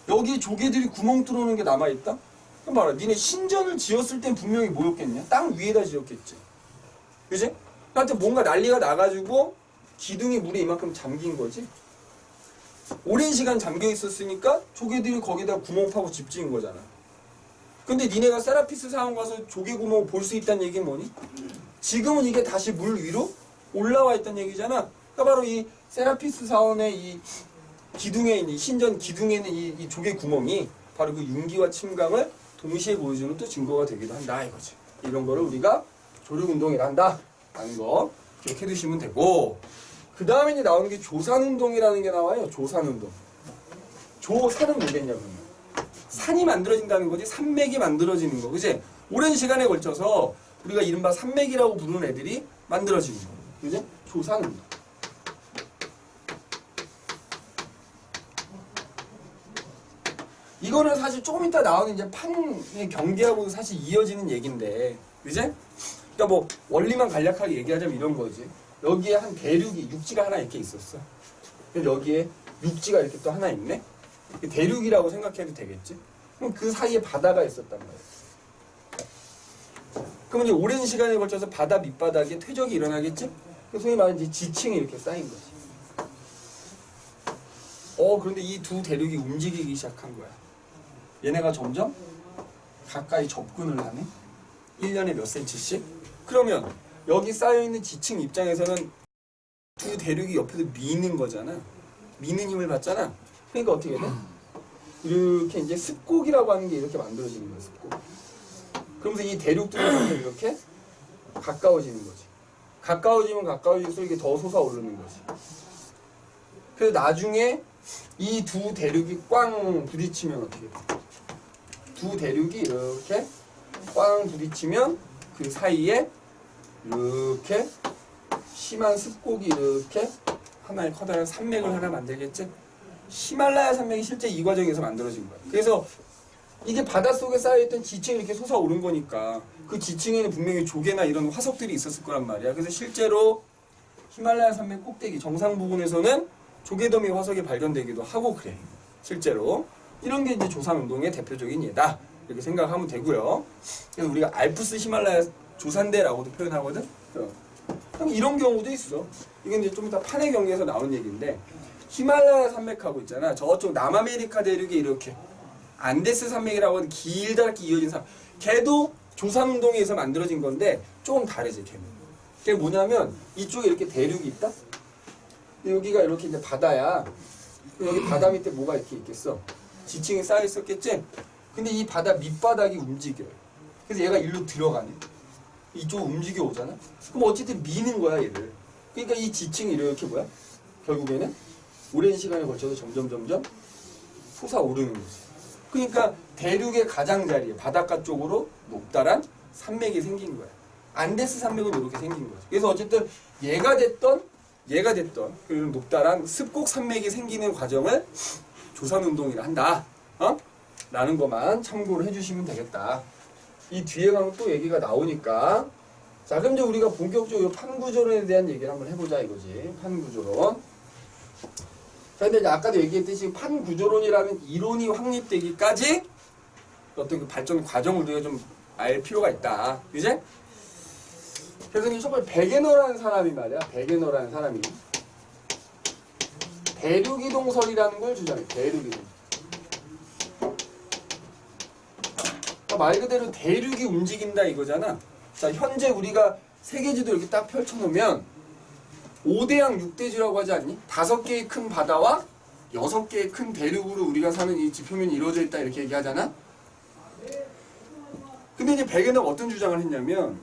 여기 조개들이 구멍 뚫어놓은 게 남아있다? 그럼 봐라. 니네 신전을 지었을 땐 분명히 뭐였겠냐? 땅 위에다 지었겠지. 그지? 하여튼 뭔가 난리가 나가지고 기둥이 물에 이만큼 잠긴 거지. 오랜 시간 잠겨 있었으니까 조개들이 거기다 구멍 파고 집 지은 거잖아. 근데 니네가 세라피스 사원 가서 조개 구멍을 볼 수 있다는 얘기는 뭐니? 지금은 이게 다시 물 위로 올라와 있다는 얘기잖아. 그러니까 바로 이 세라피스 사원의 이 기둥에 있는 신전 기둥에 있는 이 조개 구멍이 바로 그 융기와 침강을 동시에 보여주는 또 증거가 되기도 한다 이거지. 이런 거를 우리가 조류운동이라 한다 라는 거 기억해 두시면 되고, 그 다음에 이제 나오는 게 조산운동이라는 게 나와요. 조산운동. 조산은 뭐겠냐 그러면? 산이 만들어진다는 거지. 산맥이 만들어지는 거. 그지? 오랜 시간에 걸쳐서 우리가 이른바 산맥이라고 부르는 애들이 만들어지는 거. 그지? 조산운동. 이거는 사실 조금 이따 나오는 이제 판의 경계하고도 사실 이어지는 얘기인데, 그지? 그러니까 뭐 원리만 간략하게 얘기하자면 이런 거지. 여기에 한 대륙이 육지가 하나 이렇게 있었어. 여기에 육지가 이렇게 또 하나 있네. 대륙이라고 생각해도 되겠지. 그럼 그 사이에 바다가 있었단 말이야. 그럼 이제 오랜 시간에 걸쳐서 바다 밑바닥에 퇴적이 일어나겠지. 소위 말하는 이제 지층이 이렇게 쌓인 거지. 그런데 이 두 대륙이 움직이기 시작한 거야. 얘네가 점점 가까이 접근을 하네. 1년에 몇 센치씩? 그러면 여기 쌓여있는 지층 입장에서는 두 대륙이 옆에서 미는 거잖아. 미는 힘을 받잖아. 그러니까 어떻게 돼? 이렇게 이제 습곡이라고 하는 게 이렇게 만들어지는 거야, 습곡. 그러면서 이 대륙들이 이렇게 가까워지는 거지. 가까워지면 가까워질수록 이게 더 솟아오르는 거지. 그래서 나중에 이 두 대륙이 꽝 부딪히면 어떻게 돼? 두 대륙이 이렇게 꽝 부딪히면 그 사이에 이렇게 심한 습곡이 이렇게 하나의 커다란 산맥을 하나 만들겠지? 히말라야 산맥이 실제 이 과정에서 만들어진 거야. 그래서 이게 바닷속에 쌓여있던 지층이 이렇게 솟아오른 거니까 그 지층에는 분명히 조개나 이런 화석들이 있었을 거란 말이야. 그래서 실제로 히말라야 산맥 꼭대기 정상 부근에서는 조개더미 화석이 발견되기도 하고 그래. 실제로 이런 게 이제 조산운동의 대표적인 예다 이렇게 생각하면 되고요. 그래서 우리가 알프스 히말라야 조산대라고도 표현하거든. 그럼 이런 경우도 있어. 이건 이제 좀 이따 판의 경계에서 나오는 얘기인데, 히말라야 산맥하고 있잖아. 저쪽 남아메리카 대륙에 이렇게 안데스 산맥이라고 하는 길다랗게 이어진 산맥. 걔도 조산운동에서 만들어진 건데 조금 다르지 걔는. 걔 뭐냐면 이쪽에 이렇게 대륙이 있다. 여기가 이렇게 이제 바다야. 여기 바다 밑에 뭐가 이렇게 있겠어? 지층이 쌓여 있었겠지? 근데 이 바다 밑바닥이 움직여요. 그래서 얘가 일로 들어가네. 이쪽으로 움직여 오잖아? 그럼 어쨌든 미는 거야, 얘를. 그러니까 이 지층이 이렇게 뭐야? 결국에는 오랜 시간에 걸쳐서 점점 솟아오르는 거지. 그러니까 대륙의 가장자리에 바닷가 쪽으로 높다란 산맥이 생긴 거야. 안데스 산맥은 이렇게 생긴 거지. 그래서 어쨌든 얘가 됐던 그런 높다란 습곡 산맥이 생기는 과정을 조산운동이라 한다. 라는 것만 참고를 해주시면 되겠다. 이 뒤에 가면 또 얘기가 나오니까. 자, 그럼 이제 우리가 본격적으로 판구조론에 대한 얘기를 한번 해보자 이거지. 판구조론. 자, 근데 이제 아까도 얘기했듯이 판구조론이라는 이론이 확립되기까지 어떤 그 발전 과정을 우리가 좀 알 필요가 있다. 그지? 그래서 이 첫 번째 베게너라는 사람이 말이야. 베게너라는 사람이 대륙이동설이라는 걸 주장해. 대륙이동. 말 그대로 대륙이 움직인다 이거잖아. 자, 현재 우리가 세계지도 이렇게 딱 펼쳐놓으면 5대양 6대지라고 하지 않니? 5개의 큰 바다와 6개의 큰 대륙으로 우리가 사는 이 지표면이 이루어져 있다 이렇게 얘기하잖아. 근데 이제 베게너가 어떤 주장을 했냐면,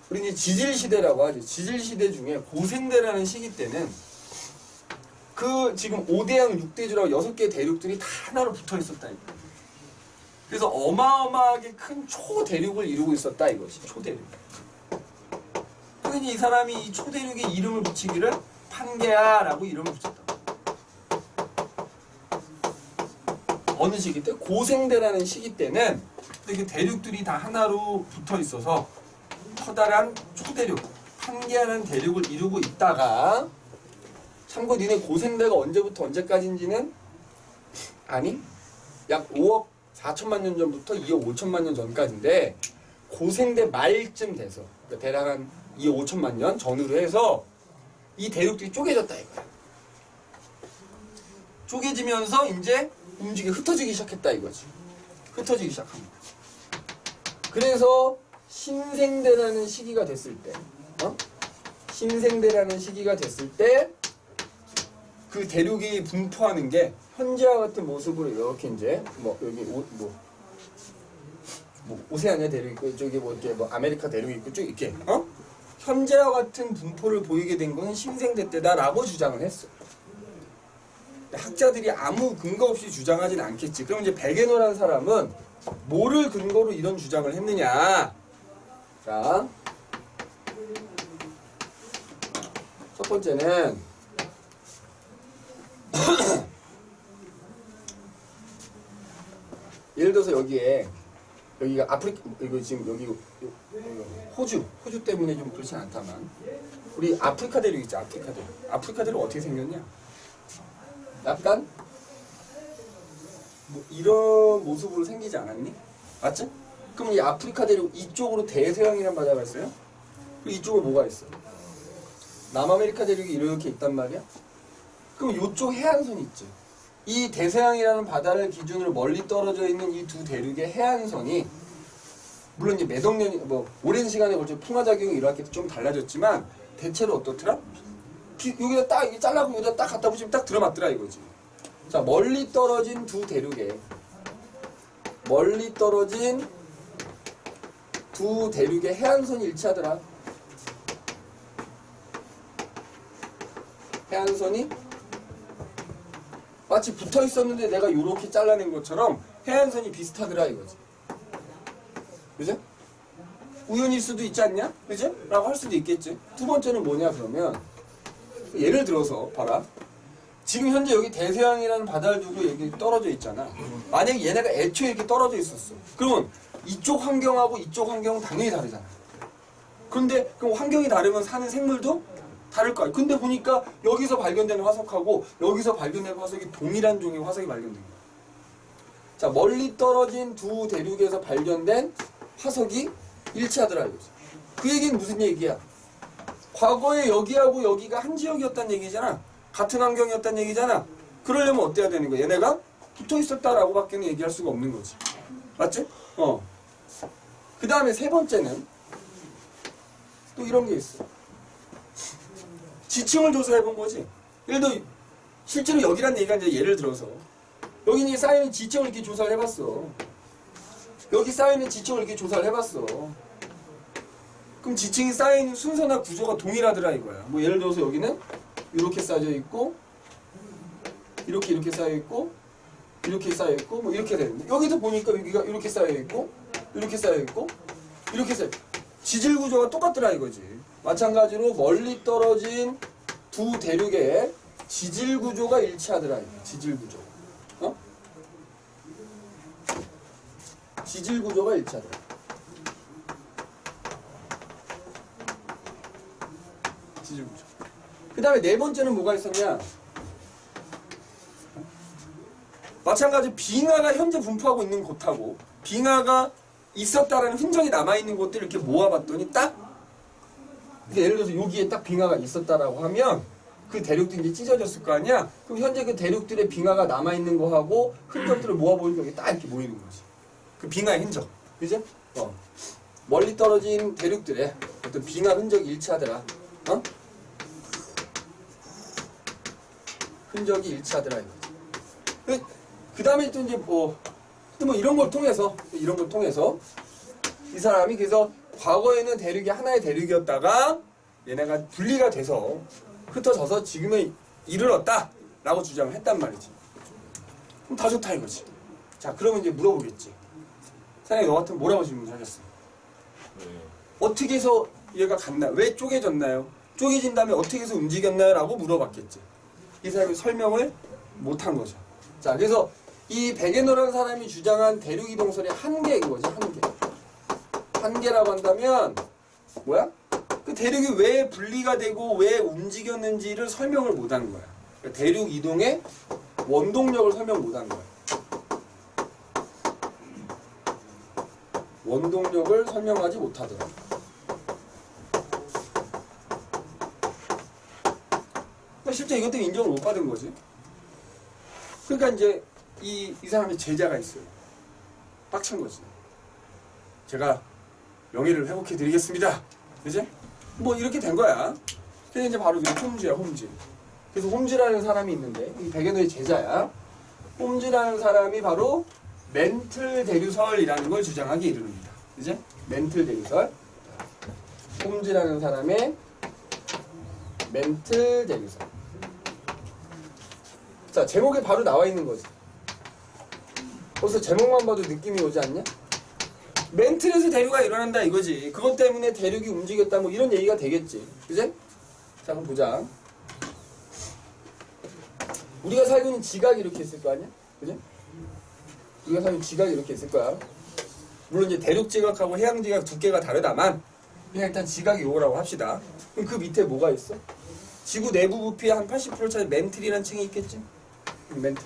우리 이제 지질시대라고 하죠. 지질시대 중에 고생대라는 시기 때는 그 지금 5대양 6대지라고 6개의 대륙들이 다 하나로 붙어 있었다 이거. 그래서 어마어마하게 큰 초대륙을 이루고 있었다 이것이. 초대륙. 그러니 이 사람이 이 초대륙에 이름을 붙이기를 판게아라고 이름을 붙였다. 어느 시기 때? 고생대라는 시기 때는 그 대륙들이 다 하나로 붙어 있어서 커다란 초대륙, 판게아라는 대륙을 이루고 있다가, 참고 니네 고생대가 언제부터 언제까지인지는 아니? 약 5억 4천만 년 전부터 2억 5천만 년 전까지인데, 고생대 말쯤 돼서, 그러니까 대략 한 2억 5천만 년 전후로 해서 이 대륙들이 쪼개졌다 이거야. 쪼개지면서 이제 흩어지기 시작했다 이거지. 흩어지기 시작합니다. 그래서 신생대라는 시기가 됐을 때, 신생대라는 시기가 됐을 때 그 대륙이 분포하는 게 현재와 같은 모습으로 이렇게 이제 여기 오세아니아 대륙 있고 이쪽에 이렇게 아메리카 대륙 있고 쭉 이렇게 현재와 같은 분포를 보이게 된 것은 신생대 때다라고 주장을 했어. 학자들이 아무 근거 없이 주장하진 않겠지. 그럼 이제 베게너라는 사람은 뭐를 근거로 이런 주장을 했느냐? 자, 첫 번째는 예를 들어서 여기가 이거 지금 여기 호주 때문에 좀 그렇진 않다만, 우리 아프리카 대륙 있지, 아프리카 대륙 어떻게 생겼냐? 약간 이런 모습으로 생기지 않았니? 맞지? 그럼 이 아프리카 대륙 이쪽으로 대서양이란 바다가 있어요? 그리고 이쪽으로 뭐가 있어? 남아메리카 대륙이 이렇게 있단 말이야? 그럼 이쪽 해안선이 있지. 이 대서양이라는 바다를 기준으로 멀리 떨어져 있는 이 두 대륙의 해안선이, 물론 이제 몇억 년이 오랜 시간에 걸쳐 풍화작용이 일어났기 때문에 좀 달라졌지만 대체로 어떻더라? 여기다 딱 잘라고 여기다 딱 갖다 붙이면 딱 들어맞더라 이거지. 자, 멀리 떨어진 두 대륙의 해안선이 일치하더라. 해안선이 마치 붙어 있었는데 내가 요렇게 잘라낸 것처럼 해안선이 비슷하더라 이거지. 그죠? 우연일 수도 있지 않냐? 그죠? 라고 할 수도 있겠지. 두 번째는 뭐냐 그러면, 예를 들어서 봐라. 지금 현재 여기 대서양이라는 바다를 두고 여기 떨어져 있잖아. 만약에 얘네가 애초에 이렇게 떨어져 있었어. 그러면 이쪽 환경하고 이쪽 환경은 당연히 다르잖아. 그런데 그럼 환경이 다르면 사는 생물도 다를 거야. 근데 보니까 여기서 발견된 화석하고 여기서 발견된 화석이 동일한 종의 화석이 발견된 거야. 자, 멀리 떨어진 두 대륙에서 발견된 화석이 일치하더라 이거지. 그 얘기는 무슨 얘기야? 과거에 여기하고 여기가 한 지역이었다는 얘기잖아. 같은 환경이었다는 얘기잖아. 그러려면 어때야 되는 거야? 얘네가 붙어 있었다라고 밖에는 얘기할 수가 없는 거지. 맞지? 그 다음에 세 번째는 또 이런 게 있어. 지층을 조사해 본 거지. 예를 들어 실제로 여기란 얘기가 이제 예를 들어서 여기 쌓여있는 지층을 이렇게 조사를 해봤어. 여기 쌓여있는 지층을 이렇게 조사를 해봤어. 그럼 지층이 쌓여있는 순서나 구조가 동일하더라 이거야. 뭐 예를 들어서 여기는 이렇게 쌓여 있고 이렇게 쌓여 있고 이렇게 쌓여 있고 뭐 이렇게 되는데 여기도 보니까 여기가 이렇게 쌓여 있고 이렇게 쌓여 있고 이렇게 쌓여 있고 지질 구조가 똑같더라 이거지. 마찬가지로 멀리 떨어진 두 대륙의 지질 구조가 일치하더라 이거. 지질 구조. 지질 구조가 일치하더라. 지질 구조. 그 다음에 네 번째는 뭐가 있었냐? 마찬가지 빙하가 현재 분포하고 있는 곳하고 빙하가 있었다라는 흔적이 남아있는 곳들을 이렇게 모아봤더니 딱 예를 들어서 여기에 딱 빙하가 있었다라고 하면 그 대륙들이 이제 찢어졌을 거 아니야? 그럼 현재 그 대륙들의 빙하가 남아있는 거하고 흔적들을 모아보니까 여기 딱 이렇게 모이는 거지. 그 빙하의 흔적. 그죠? 멀리 떨어진 대륙들의 어떤 빙하 흔적이 일치하더라. 흔적이 일치하더라 이거지. 그 다음에 또 이제 뭐 이런 걸 통해서 이 사람이 그래서 과거에는 대륙이 하나의 대륙이었다가 얘네가 분리가 돼서 흩어져서 지금에 이르렀다 라고 주장을 했단 말이지. 그럼 다 좋다 이거지. 자, 그러면 이제 물어보겠지. 사장님 너 같으면 뭐라고 질문하겠어? 어떻게 해서 얘가 갔나? 왜 쪼개졌나요? 쪼개진 다음에 어떻게 해서 움직였나요? 라고 물어봤겠지. 이 사람이 설명을 못한 거죠. 자, 그래서 이 베게너라는 사람이 주장한 대륙 이동설이 한계인 거지, 한계. 한계라고 한다면 뭐야? 그 대륙이 왜 분리가 되고 왜 움직였는지를 설명을 못한 거야. 그러니까 대륙 이동의 원동력을 설명 못한 거야. 원동력을 설명하지 못하더라. 그러니까 실제 이것 때문에 인정을 못 받은 거지. 그러니까 이제 이 사람의 제자가 있어요. 빡친 거지. 제가 명예를 회복해 드리겠습니다. 그지? 뭐 이렇게 된 거야. 그래서 이제 바로 홈즈야, 홈즈. 그래서 홈즈라는 사람이 있는데 이 베게너의 제자야. 홈즈라는 사람이 바로 멘틀 대류설이라는 걸 주장하게 이릅니다. 그지? 멘틀 대류설. 홈즈라는 사람의 멘틀 대류설. 자, 제목에 바로 나와 있는 거지. 벌써 제목만 봐도 느낌이 오지 않냐? 멘틀에서 대류가 일어난다 이거지. 그것 때문에 대륙이 움직였다 뭐 이런 얘기가 되겠지. 그지? 자, 그럼 보자. 우리가 살고 있는 지각이 이렇게 있을 거 아니야? 그지? 우리가 살고 있는 지각이 이렇게 있을 거야. 물론 이제 대륙 지각하고 해양 지각 두께가 다르다만 그냥 일단 지각이 요거라고 합시다. 그럼 그 밑에 뭐가 있어? 지구 내부 부피의 한 80%짜리 멘틀이라는 층이 있겠지? 멘틀.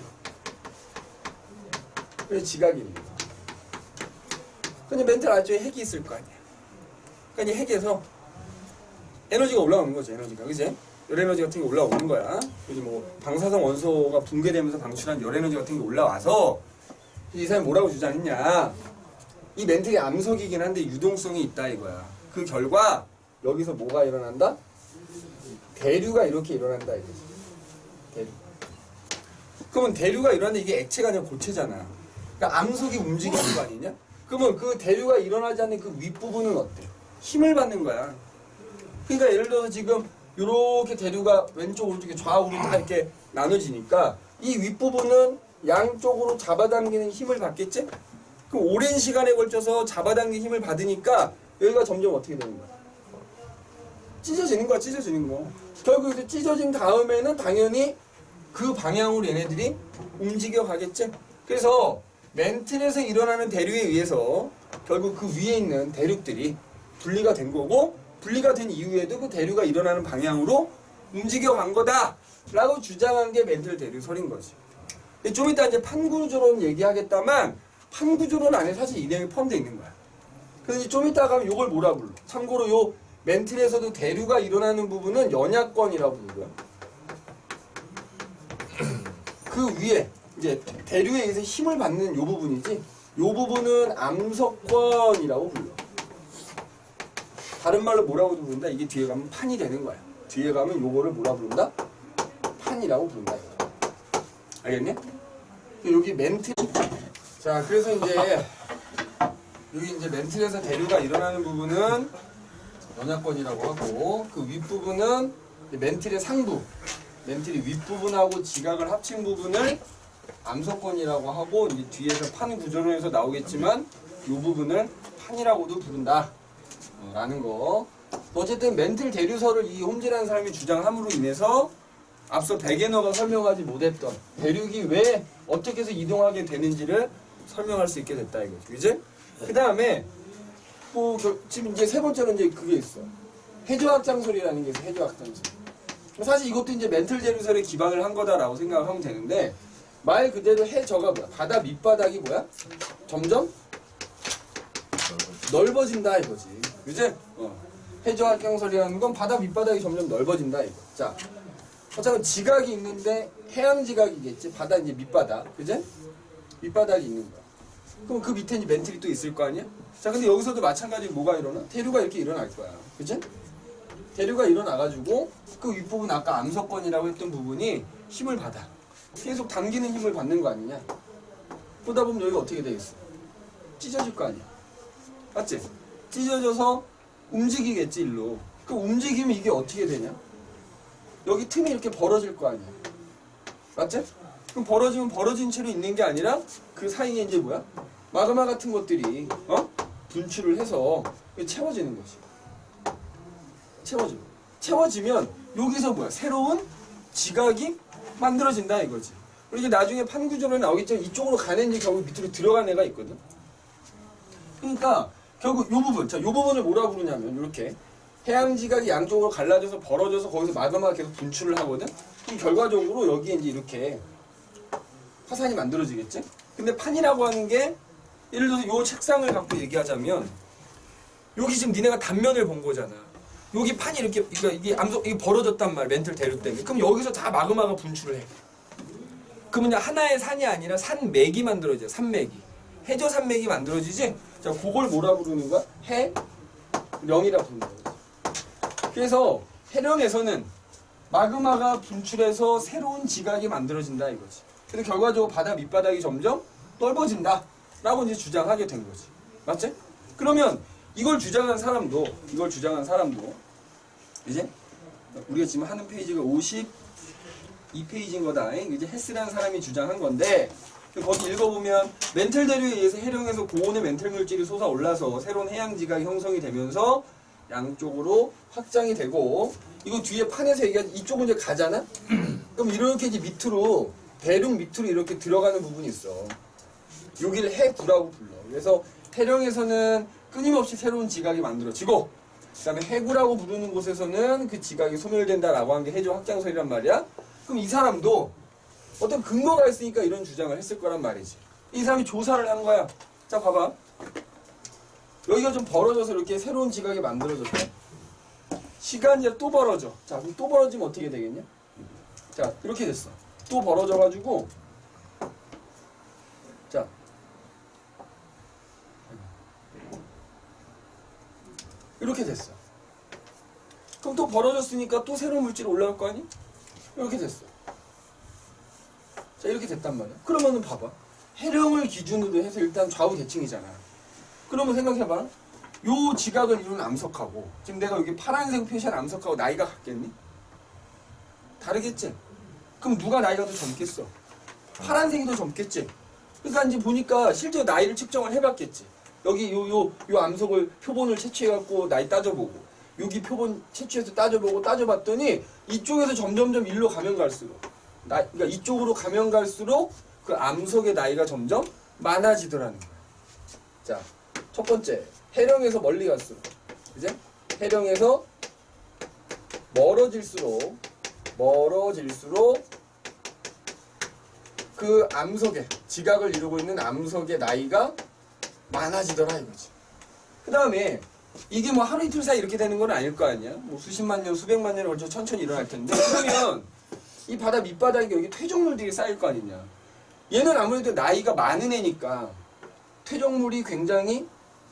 그래서 지각입니다. 근데 멘틀 아래쪽에 핵이 있을 거 아니야. 그러니까 이 핵에서 에너지가 올라오는 거죠, 에너지가. 그지? 열에너지 같은 게 올라오는 거야. 그지? 뭐, 방사성 원소가 붕괴되면서 방출한 열에너지 같은 게 올라와서 이 사람이 뭐라고 주장했냐. 이 멘틀이 암석이긴 한데 유동성이 있다 이거야. 그 결과 여기서 뭐가 일어난다? 대류가 이렇게 일어난다 이거지. 대류. 그러면 대류가 일어나는데 이게 액체가 아니라 고체잖아. 그러니까 암석이 움직이는 거 아니냐? 그러면 그 대류가 일어나지 않는 그 윗부분은 어때? 힘을 받는 거야. 그러니까 예를 들어서 지금 이렇게 대류가 왼쪽 오른쪽에 좌우로 다 이렇게 나눠지니까 이 윗부분은 양쪽으로 잡아당기는 힘을 받겠지? 그럼 오랜 시간에 걸쳐서 잡아당기는 힘을 받으니까 여기가 점점 어떻게 되는 거야? 찢어지는 거야, 찢어지는 거. 결국 이제 찢어진 다음에는 당연히 그 방향으로 얘네들이 움직여 가겠지? 그래서 멘틀에서 일어나는 대류에 의해서 결국 그 위에 있는 대륙들이 분리가 된 거고 분리가 된 이후에도 그 대류가 일어나는 방향으로 움직여 간 거다 라고 주장한 게 멘틀 대류설인 거지. 좀 이따 이제 판구조론 얘기하겠다만 판구조론 안에 사실 이 내용이 포함되어 있는 거야. 그래서 좀 이따 가면 요걸 뭐라 불러? 참고로 요 멘틀에서도 대류가 일어나는 부분은 연약권이라고 부르고요. 그 위에 이제 대류에 의해서 힘을 받는 요 부분이지. 요 부분은 암석권이라고 불러. 다른 말로 뭐라고 부른다? 이게 뒤에 가면 판이 되는 거야. 뒤에 가면 요거를 뭐라 부른다? 판이라고 부른다. 이거. 알겠니? 여기 멘틀. 자, 그래서 이제 여기 이제 멘틀에서 대류가 일어나는 부분은 연약권이라고 하고 그 윗부분은 멘틀의 상부, 멘틀이 윗부분하고 지각을 합친 부분을 암석권이라고 하고 이제 뒤에서 판 구조론에서 나오겠지만 이 부분을 판이라고도 부른다 라는 거. 어쨌든 멘틀 대류설을 이 홈즈라는 사람이 주장함으로 인해서 앞서 베게너가 설명하지 못했던 대륙이 왜 어떻게 해서 이동하게 되는지를 설명할 수 있게 됐다 이거죠. 그지? 그 다음에 뭐 지금 이제 세 번째는 이제 그게 있어. 해저학장설이라는 게 있어. 해저학장설. 사실 이것도 이제 멘틀 대류설에 기반을 한 거다라고 생각하면 되는데 말 그대로 해저가 뭐야? 바다 밑바닥이 뭐야? 점점 넓어진다 이거지. 그지? 해저학장설이라는 건 바다 밑바닥이 점점 넓어진다 이거. 자, 어차피 지각이 있는데 해양 지각이겠지. 바다 이제 밑바닥. 그지? 밑바닥이 있는 거야. 그럼 그 밑에 이제 멘틀이 또 있을 거 아니야? 자, 근데 여기서도 마찬가지로 뭐가 일어나? 대류가 이렇게 일어날 거야. 그치? 대류가 일어나가지고 그 윗부분 아까 암석권이라고 했던 부분이 힘을 받아. 계속 당기는 힘을 받는 거 아니냐? 그러다 보면 여기가 어떻게 되겠어? 찢어질 거 아니야? 맞지? 찢어져서 움직이겠지, 일로. 그 움직이면 이게 어떻게 되냐? 여기 틈이 이렇게 벌어질 거 아니야? 맞지? 그럼 벌어지면 벌어진 채로 있는 게 아니라 그 사이에 이제 뭐야? 마그마 같은 것들이 분출을 해서 채워지는 거지. 채워지면 여기서 뭐야? 새로운 지각이 만들어진다 이거지. 그리고 이제 나중에 판구조론에 나오겠지만 이쪽으로 가는 이제 결국 밑으로 들어간 애가 있거든. 그러니까 결국 요 부분, 자, 요 부분을 뭐라 부르냐면 이렇게 해양 지각이 양쪽으로 갈라져서 벌어져서 거기서 마그마가 계속 분출을 하거든. 그럼 결과적으로 여기에 이제 이렇게 화산이 만들어지겠지? 근데 판이라고 하는 게 예를 들어서 요 책상을 갖고 얘기하자면 여기 지금 니네가 단면을 본 거잖아. 여기 판이 이렇게 이게 암석 이게 벌어졌단 말 멘틀 대류 때문에. 그럼 여기서 다 마그마가 분출을 해. 그러면 하나의 산이 아니라 산맥이 만들어져. 산맥이. 해저 산맥이 만들어지지. 자, 그걸 뭐라 부르는 거야? 해령이라 부르는 거야. 그래서 해령에서는 마그마가 분출해서 새로운 지각이 만들어진다 이거지. 그래서 결과적으로 바다 밑바닥이 점점 넓어진다 라고 이제 주장하게 된 거지. 맞지? 그러면 이걸 주장한 사람도 이제 우리가 지금 하는 페이지가 52페이지인 거다. 이제 헤스라는 사람이 주장한 건데 거기 읽어보면 멘틀 대류에 의해서 해령에서 고온의 멘틀 물질이 솟아올라서 새로운 해양 지각이 형성이 되면서 양쪽으로 확장이 되고 이거 뒤에 판에서 얘기하지 이쪽은 이제 가잖아? 그럼 이렇게 이제 밑으로 대륙 밑으로 이렇게 들어가는 부분이 있어. 여기를 해구라고 불러. 그래서 해령에서는 끊임없이 새로운 지각이 만들어지고 그 다음에 해구라고 부르는 곳에서는 그 지각이 소멸된다라고 한 게 해저 확장설이란 말이야. 그럼 이 사람도 어떤 근거가 있으니까 이런 주장을 했을 거란 말이지. 이 사람이 조사를 한 거야. 자, 봐봐. 여기가 좀 벌어져서 이렇게 새로운 지각이 만들어졌대. 시간이 또 벌어져. 자, 그럼 또 벌어지면 어떻게 되겠냐? 자, 이렇게 됐어. 또 벌어져가지고 자 이렇게 됐어. 그럼 또 벌어졌으니까 또 새로운 물질이 올라올 거 아니? 이렇게 됐어. 자, 이렇게 됐단 말이야. 그러면은 봐봐. 해령을 기준으로 해서 일단 좌우 대칭이잖아. 그러면 생각해봐. 요 지각을 이루는 암석하고 지금 내가 여기 파란색 표시한 암석하고 나이가 같겠니? 다르겠지? 그럼 누가 나이가 더 젊겠어? 파란색이 더 젊겠지? 그러니까 이제 보니까 실제 나이를 측정을 해봤겠지. 여기 요 암석을 표본을 채취해갖고 나이 따져보고 여기 표본 채취해서 따져봤더니 이쪽에서 점점점 일로 가면 갈수록 그러니까 이쪽으로 가면 갈수록 그 암석의 나이가 점점 많아지더라는 거야. 자, 첫 번째 해령에서 멀리 갈수록 그제? 해령에서 멀어질수록 그 암석의 지각을 이루고 있는 암석의 나이가 많아지더라 이거지. 그 다음에 이게 뭐 하루 이틀 사이 이렇게 되는 건 아닐 거 아니야. 뭐 수십만 년, 수백만 년에 걸쳐 천천히 일어날 텐데 그러면 이 바다 밑바닥에 여기 퇴적물들이 쌓일 거 아니냐. 얘는 아무래도 나이가 많은 애니까 퇴적물이 굉장히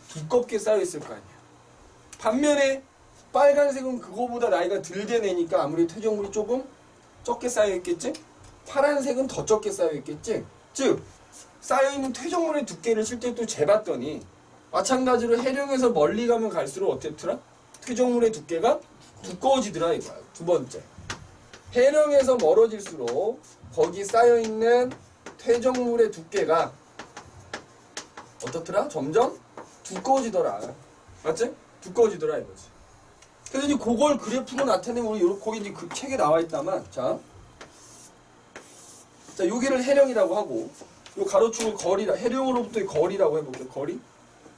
두껍게 쌓여 있을 거 아니야. 반면에 빨간색은 그거보다 나이가 덜 된 애니까 아무래도 퇴적물이 조금 적게 쌓여 있겠지? 파란색은 더 적게 쌓여 있겠지? 즉 쌓여있는 퇴적물의 두께를 실제 또 재봤더니 마찬가지로 해령에서 멀리 가면 갈수록 어땠더라? 퇴적물의 두께가 두꺼워지더라 이거야. 두 번째, 해령에서 멀어질수록 거기 쌓여있는 퇴적물의 두께가 어떻더라? 점점 두꺼워지더라. 맞지? 두꺼워지더라 이거지. 그래서 이제 그걸 그래프로 나타내면 우리 요렇게 거기 이제 그 책에 나와 있다만 자 여기를 해령이라고 하고 요 가로축을 거리라 해령으로부터의 거리라고 해볼게요. 거리.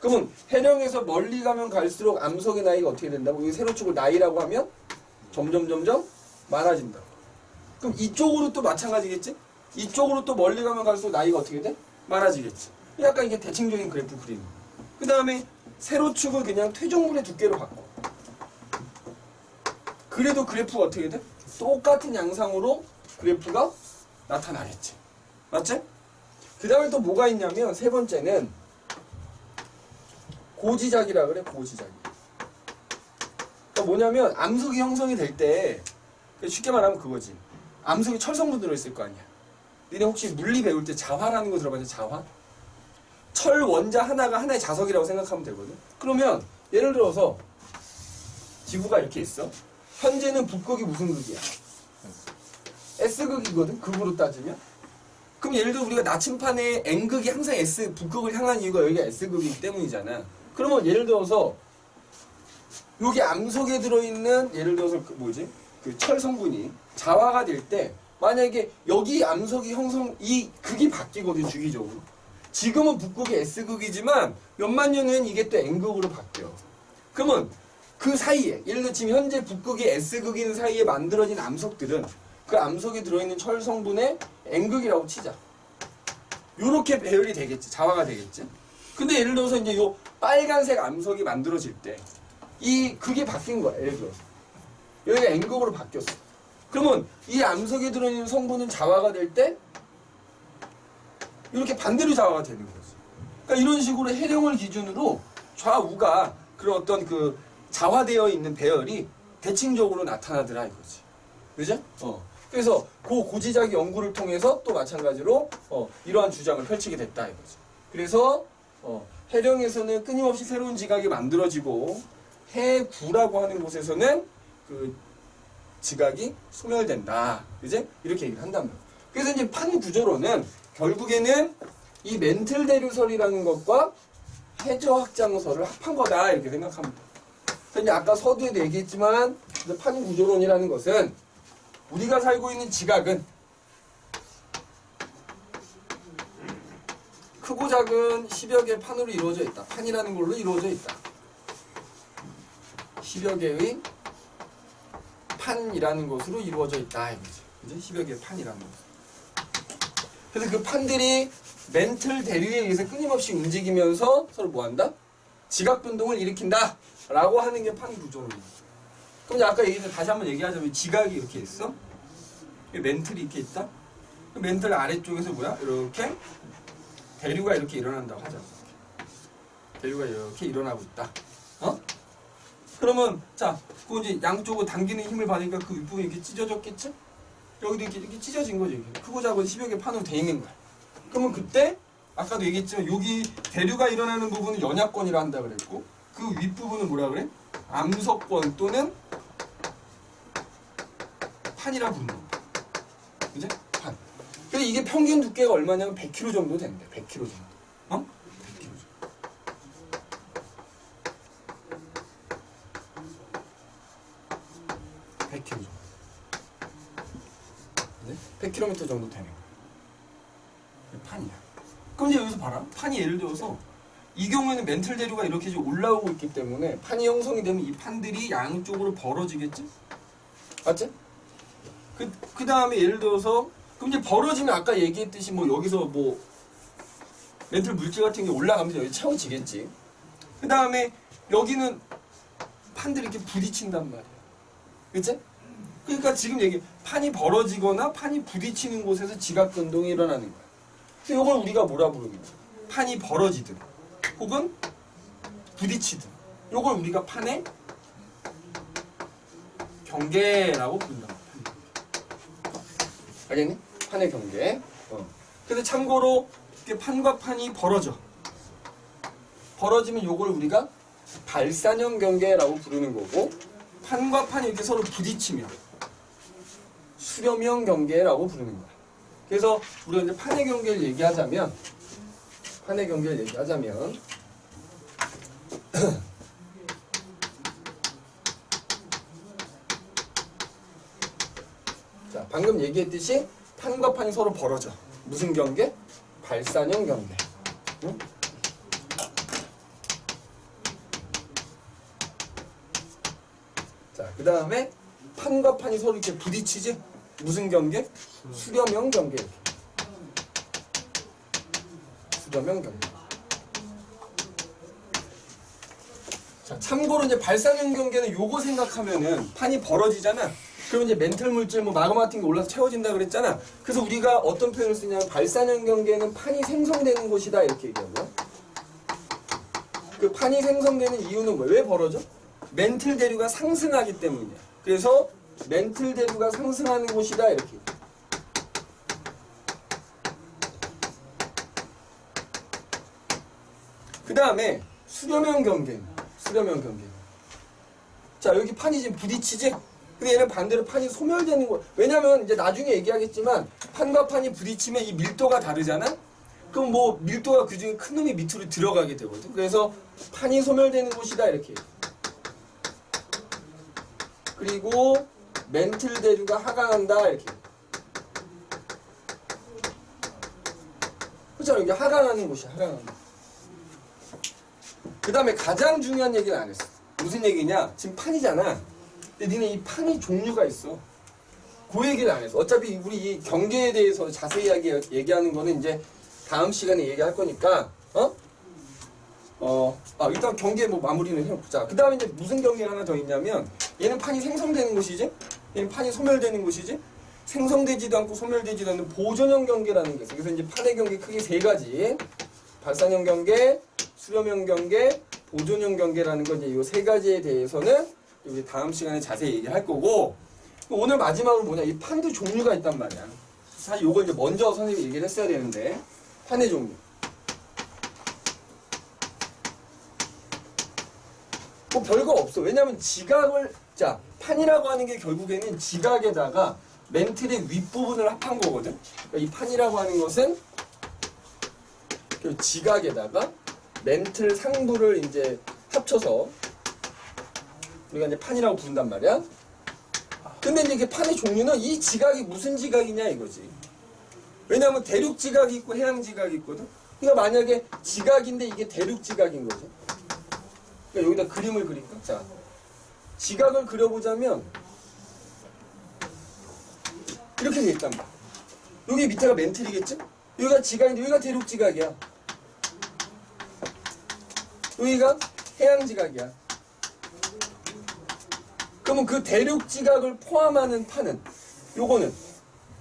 그러면 해령에서 멀리 가면 갈수록 암석의 나이가 어떻게 된다고? 이 세로축을 나이라고 하면 점점 많아진다. 그럼 이쪽으로 또 마찬가지겠지? 이쪽으로 또 멀리 가면 갈수록 나이가 어떻게 돼? 많아지겠지. 약간 이게 대칭적인 그래프 그리는 거야. 그 다음에 세로축을 그냥 퇴적물의 두께로 바꿔. 그래도 그래프가 어떻게 돼? 똑같은 양상으로 그래프가 나타나겠지. 맞지? 그 다음에 또 뭐가 있냐면 세 번째는 고지작이라 그래. 고지작. 그러니까 뭐냐면 암석이 형성이 될 때 쉽게 말하면 그거지. 암석이 철성분 들어있을 거 아니야. 너네 혹시 물리 배울 때 자화라는 거 들어봤지? 자화? 철 원자 하나가 하나의 자석이라고 생각하면 되거든. 그러면 예를 들어서 지구가 이렇게 있어. 현재는 북극이 무슨 극이야? S극이거든. 극으로 따지면. 그럼 예를 들어 우리가 나침판에 N극이 항상 북극을 향한 이유가 여기가 S극이기 때문이잖아. 그러면 예를 들어서 여기 암석에 들어있는 예를 들어서 그 철 성분이 자화가 될 때 만약에 여기 암석이 이 극이 바뀌거든 주기적으로. 지금은 북극이 S극이지만 몇만 년 후엔 이게 또 N극으로 바뀌어. 그러면 그 사이에 예를 들어 지금 현재 북극이 S극인 사이에 만들어진 암석들은 그 암석에 들어있는 철 성분의 N극이라고 치자. 요렇게 배열이 되겠지. 자화가 되겠지. 근데 예를 들어서 이제 요 빨간색 암석이 만들어질 때 이 극이 바뀐 거야. 예를 들어서 여기가 N극으로 바뀌었어. 그러면 이 암석에 들어있는 성분은 자화가 될 때 이렇게 반대로 자화가 되는 거지. 그러니까 이런 식으로 해령을 기준으로 좌우가 그런 어떤 그 자화되어 있는 배열이 대칭적으로 나타나더라 이거지. 그죠? 그래서 그 고지작 연구를 통해서 또 마찬가지로 이러한 주장을 펼치게 됐다 이거지. 그래서 해령에서는 끊임없이 새로운 지각이 만들어지고 해구라고 하는 곳에서는 그 지각이 소멸된다. 그지? 이렇게 얘기를 한단 말이야. 그래서 이제 판 구조로는 결국에는 이 멘틀 대류설이라는 것과 해저 확장설을 합한 거다 이렇게 생각합니다. 그래서 이제 아까 서두에도 얘기했지만 판 구조론이라는 것은 우리가 살고 있는 지각은 크고 작은 10여 개의 판으로 이루어져 있다. 판이라는 걸로 이루어져 있다. 10여 개의 판이라는 것으로 이루어져 있다. 이거지. 10여 개의 판이라는 것. 그래서 그 판들이 멘틀 대류에 의해서 끊임없이 움직이면서 서로 뭐한다? 지각 변동을 일으킨다. 라고 하는 게 판 구조론입니다. 그럼 이제 아까 얘기했던 다시 한번 얘기하자면 지각이 이렇게 있어. 멘틀이 이렇게 있다. 멘틀 아래쪽에서 뭐야? 이렇게 대류가 이렇게 일어난다고 하자. 대류가 이렇게 일어나고 있다. 그러면 자, 그 이제 양쪽으로 당기는 힘을 받으니까 그 윗부분이 이렇게 찢어졌겠지? 여기도 이렇게 찢어진 거지. 이렇게. 크고 작은 10여 개 판으로 돼 있는 거야. 그러면 그때 아까도 얘기했지만 여기 대류가 일어나는 부분은 연약권이라 한다 그랬고 그 윗부분은 뭐라 그래? 암석권 또는 판이라 부르는 거야. 그지? 판. 근데 이게 평균 두께가 얼마냐면 100kg 정도 된대. 100kg 정도. 100kg 정도. 100kg 정도. 네? 100km 정도 되는 거야. 판이야. 그럼 이제 여기서 봐라. 판이 예를 들어서 이 경우에는 멘틀 대류가 이렇게 올라오고 있기 때문에 판이 형성이 되면 이 판들이 양쪽으로 벌어지겠지? 맞지? 그 다음에 예를 들어서 그럼 이제 벌어지면 아까 얘기했듯이 뭐 여기서 뭐 멘틀 물질 같은 게 올라가면서 여기 채워지겠지. 그 다음에 여기는 판들이 이렇게 부딪힌단 말이야. 그치? 그러니까 지금 판이 벌어지거나 판이 부딪히는 곳에서 지각변동이 일어나는 거야. 그래서 이걸 우리가 뭐라 부르냐? 판이 벌어지든 혹은 부딪히든 이걸 우리가 판의 경계라고 부른다. 알겠니? 판의 경계. 그래서 참고로 이렇게 판과 판이 벌어지면 이걸 우리가 발산형 경계라고 부르는 거고, 판과 판이 이렇게 서로 부딪히면 수렴형 경계라고 부르는 거야. 그래서 우리가 이제 판의 경계를 얘기하자면 자, 방금 얘기했듯이 판과 판이 서로 벌어져. 무슨 경계? 발산형 경계. 응? 자, 그 다음에 판과 판이 서로 이렇게 부딪히지? 무슨 경계? 수렴형 경계. 수렴형 경계. 자, 참고로 이제 발산형 경계는 요거 생각하면은 판이 벌어지잖아. 그러면 이제 멘틀 물질, 뭐 마그마 같은 게 올라서 채워진다 그랬잖아. 그래서 우리가 어떤 표현을 쓰냐면 발산형 경계는 판이 생성되는 곳이다 이렇게 얘기하고요. 그 판이 생성되는 이유는 뭐예요? 왜 벌어져? 멘틀 대류가 상승하기 때문이야. 그래서 멘틀 대류가 상승하는 곳이다 이렇게. 그 다음에 수렴형 경계. 자, 여기 판이 지금 부딪히지? 근데 얘는 반대로 판이 소멸되는 거. 왜냐면 이제 나중에 얘기하겠지만 판과 판이 부딪히면 이 밀도가 다르잖아? 그럼 뭐 밀도가 그중에 큰 놈이 밑으로 들어가게 되거든. 그래서 판이 소멸되는 곳이다 이렇게. 그리고 멘틀 대류가 하강한다 이렇게. 그렇잖아. 여기 하강하는 곳이야. 하강하는 곳. 그 다음에 가장 중요한 얘기는 안 했어. 무슨 얘기냐? 지금 판이잖아. 근데 니네 이 판이 종류가 있어. 그 얘기를 안 했어. 어차피 우리 이 경계에 대해서 자세히 얘기하는 거는 이제 다음 시간에 얘기할 거니까, 일단 경계 뭐 마무리는 해보자. 그 다음에 이제 무슨 경계가 하나 더 있냐면, 얘는 판이 생성되는 곳이지? 얘는 판이 소멸되는 곳이지? 생성되지도 않고 소멸되지도 않는 보존형 경계라는 게 있어. 그래서 이제 판의 경계 크게 세 가지. 발산형 경계, 수렴형 경계, 보존형 경계라는 건 이제 이 세 가지에 대해서는 우리 다음 시간에 자세히 얘기할 거고, 오늘 마지막으로 뭐냐, 이 판도 종류가 있단 말이야. 사실 요걸 이제 먼저 선생님이 얘기를 했어야 되는데, 판의 종류. 뭐 별거 없어. 왜냐면 지각을, 자, 판이라고 하는 게 결국에는 지각에다가 멘틀의 윗부분을 합한 거거든. 그러니까 이 판이라고 하는 것은 그 지각에다가 멘틀 상부를 이제 합쳐서 우리가 이제 판이라고 부른단 말이야. 근데 이제 이게 판의 종류는 이 지각이 무슨 지각이냐 이거지. 왜냐하면 대륙 지각이 있고 해양 지각이 있거든. 그러니까 만약에 지각인데 이게 대륙 지각인 거지. 그러니까 여기다 그림을 그릴까? 자, 지각을 그려보자면 이렇게 돼 있단 말이야. 여기 밑에가 멘틀이겠지? 여기가 지각인데 여기가 대륙 지각이야. 여기가 해양 지각이야. 그러면 그 대륙 지각을 포함하는 판은 요거는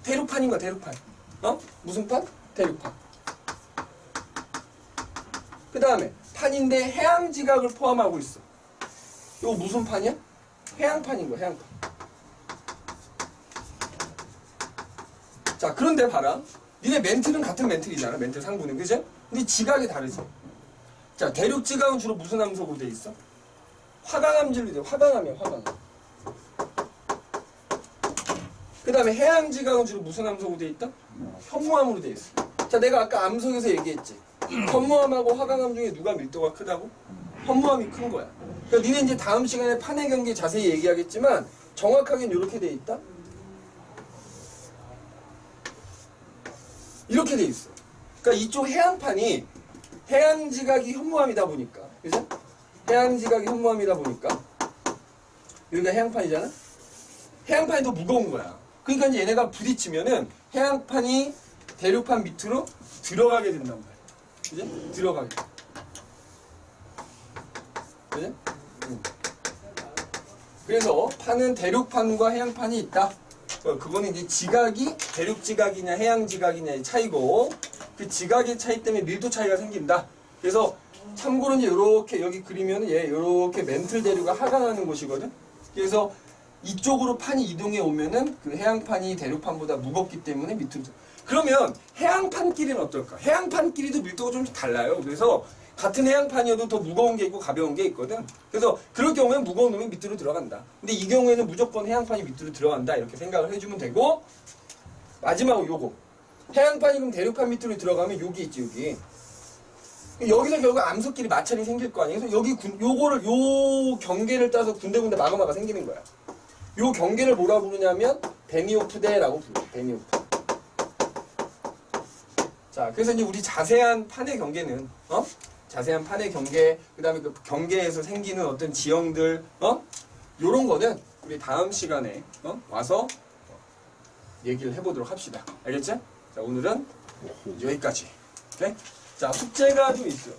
대륙판인 거야. 대륙판. 무슨 판? 대륙판. 그 다음에 판인데 해양 지각을 포함하고 있어. 요거 무슨 판이야? 해양판인 거야. 해양판. 자, 그런데 봐라. 니네 멘틀은 같은 멘틀이잖아. 멘틀 상부는. 그죠? 근데 지각이 다르지. 자, 대륙 지각은 주로 무슨 함수로 돼 있어? 화강암질로 돼. 화강암이야. 화강암. 그 다음에 해양 지각은 주로 무슨 함수로 돼 있다? 현무암으로 돼 있어. 자, 내가 아까 암석에서 얘기했지. 현무암하고 화강암 중에 누가 밀도가 크다고? 현무암이 큰 거야. 그러니까 니네 이제 다음 시간에 판의 경계 자세히 얘기하겠지만 정확하게는 이렇게 돼 있다. 이렇게 돼 있어. 그러니까 이쪽 해양판이 해양 지각이 현무암이다 보니까, 그죠? 해양 지각이 현무암이다 보니까 여기가 해양판이잖아. 해양판이 더 무거운 거야. 그러니까 이제 얘네가 부딪히면은 해양판이 대륙판 밑으로 들어가게 된단 말이야. 그지? 들어가게. 그지? 그래서 판은 대륙판과 해양판이 있다. 그거는 이제 지각이 대륙 지각이냐 해양 지각이냐의 차이고, 그 지각의 차이 때문에 밀도 차이가 생긴다. 그래서 참고로 이제 이렇게 여기 그리면 얘 이렇게 멘틀 대류가 하강하는 곳이거든. 그래서 이쪽으로 판이 이동해 오면은 그 해양판이 대륙판보다 무겁기 때문에 밑으로. 그러면 해양판끼리는 어떨까? 해양판끼리도 밀도가 좀 달라요. 그래서 같은 해양판이어도 더 무거운 게 있고 가벼운 게 있거든. 그래서 그럴 경우에는 무거운 놈이 밑으로 들어간다. 근데 이 경우에는 무조건 해양판이 밑으로 들어간다. 이렇게 생각을 해주면 되고, 마지막으로 요거. 해양판이 그럼 대륙판 밑으로 들어가면 여기 있지, 여기. 여기서 결국 암석끼리 마찰이 생길 거 아니에요? 그래서 여기 요거를 요 경계를 따서 군데군데 마그마가 생기는 거야. 요 경계를 뭐라 부르냐면 베니오프대라고 부르죠. 베니오프. 자, 그래서 이제 우리 자세한 판의 경계는 자세한 판의 경계, 그다음에 그 경계에서 생기는 어떤 지형들, 요런 거는 우리 다음 시간에 와서 얘기를 해보도록 합시다. 알겠죠? 자, 오늘은 여기까지. 오케이? 자, 숙제가 좀 있어요.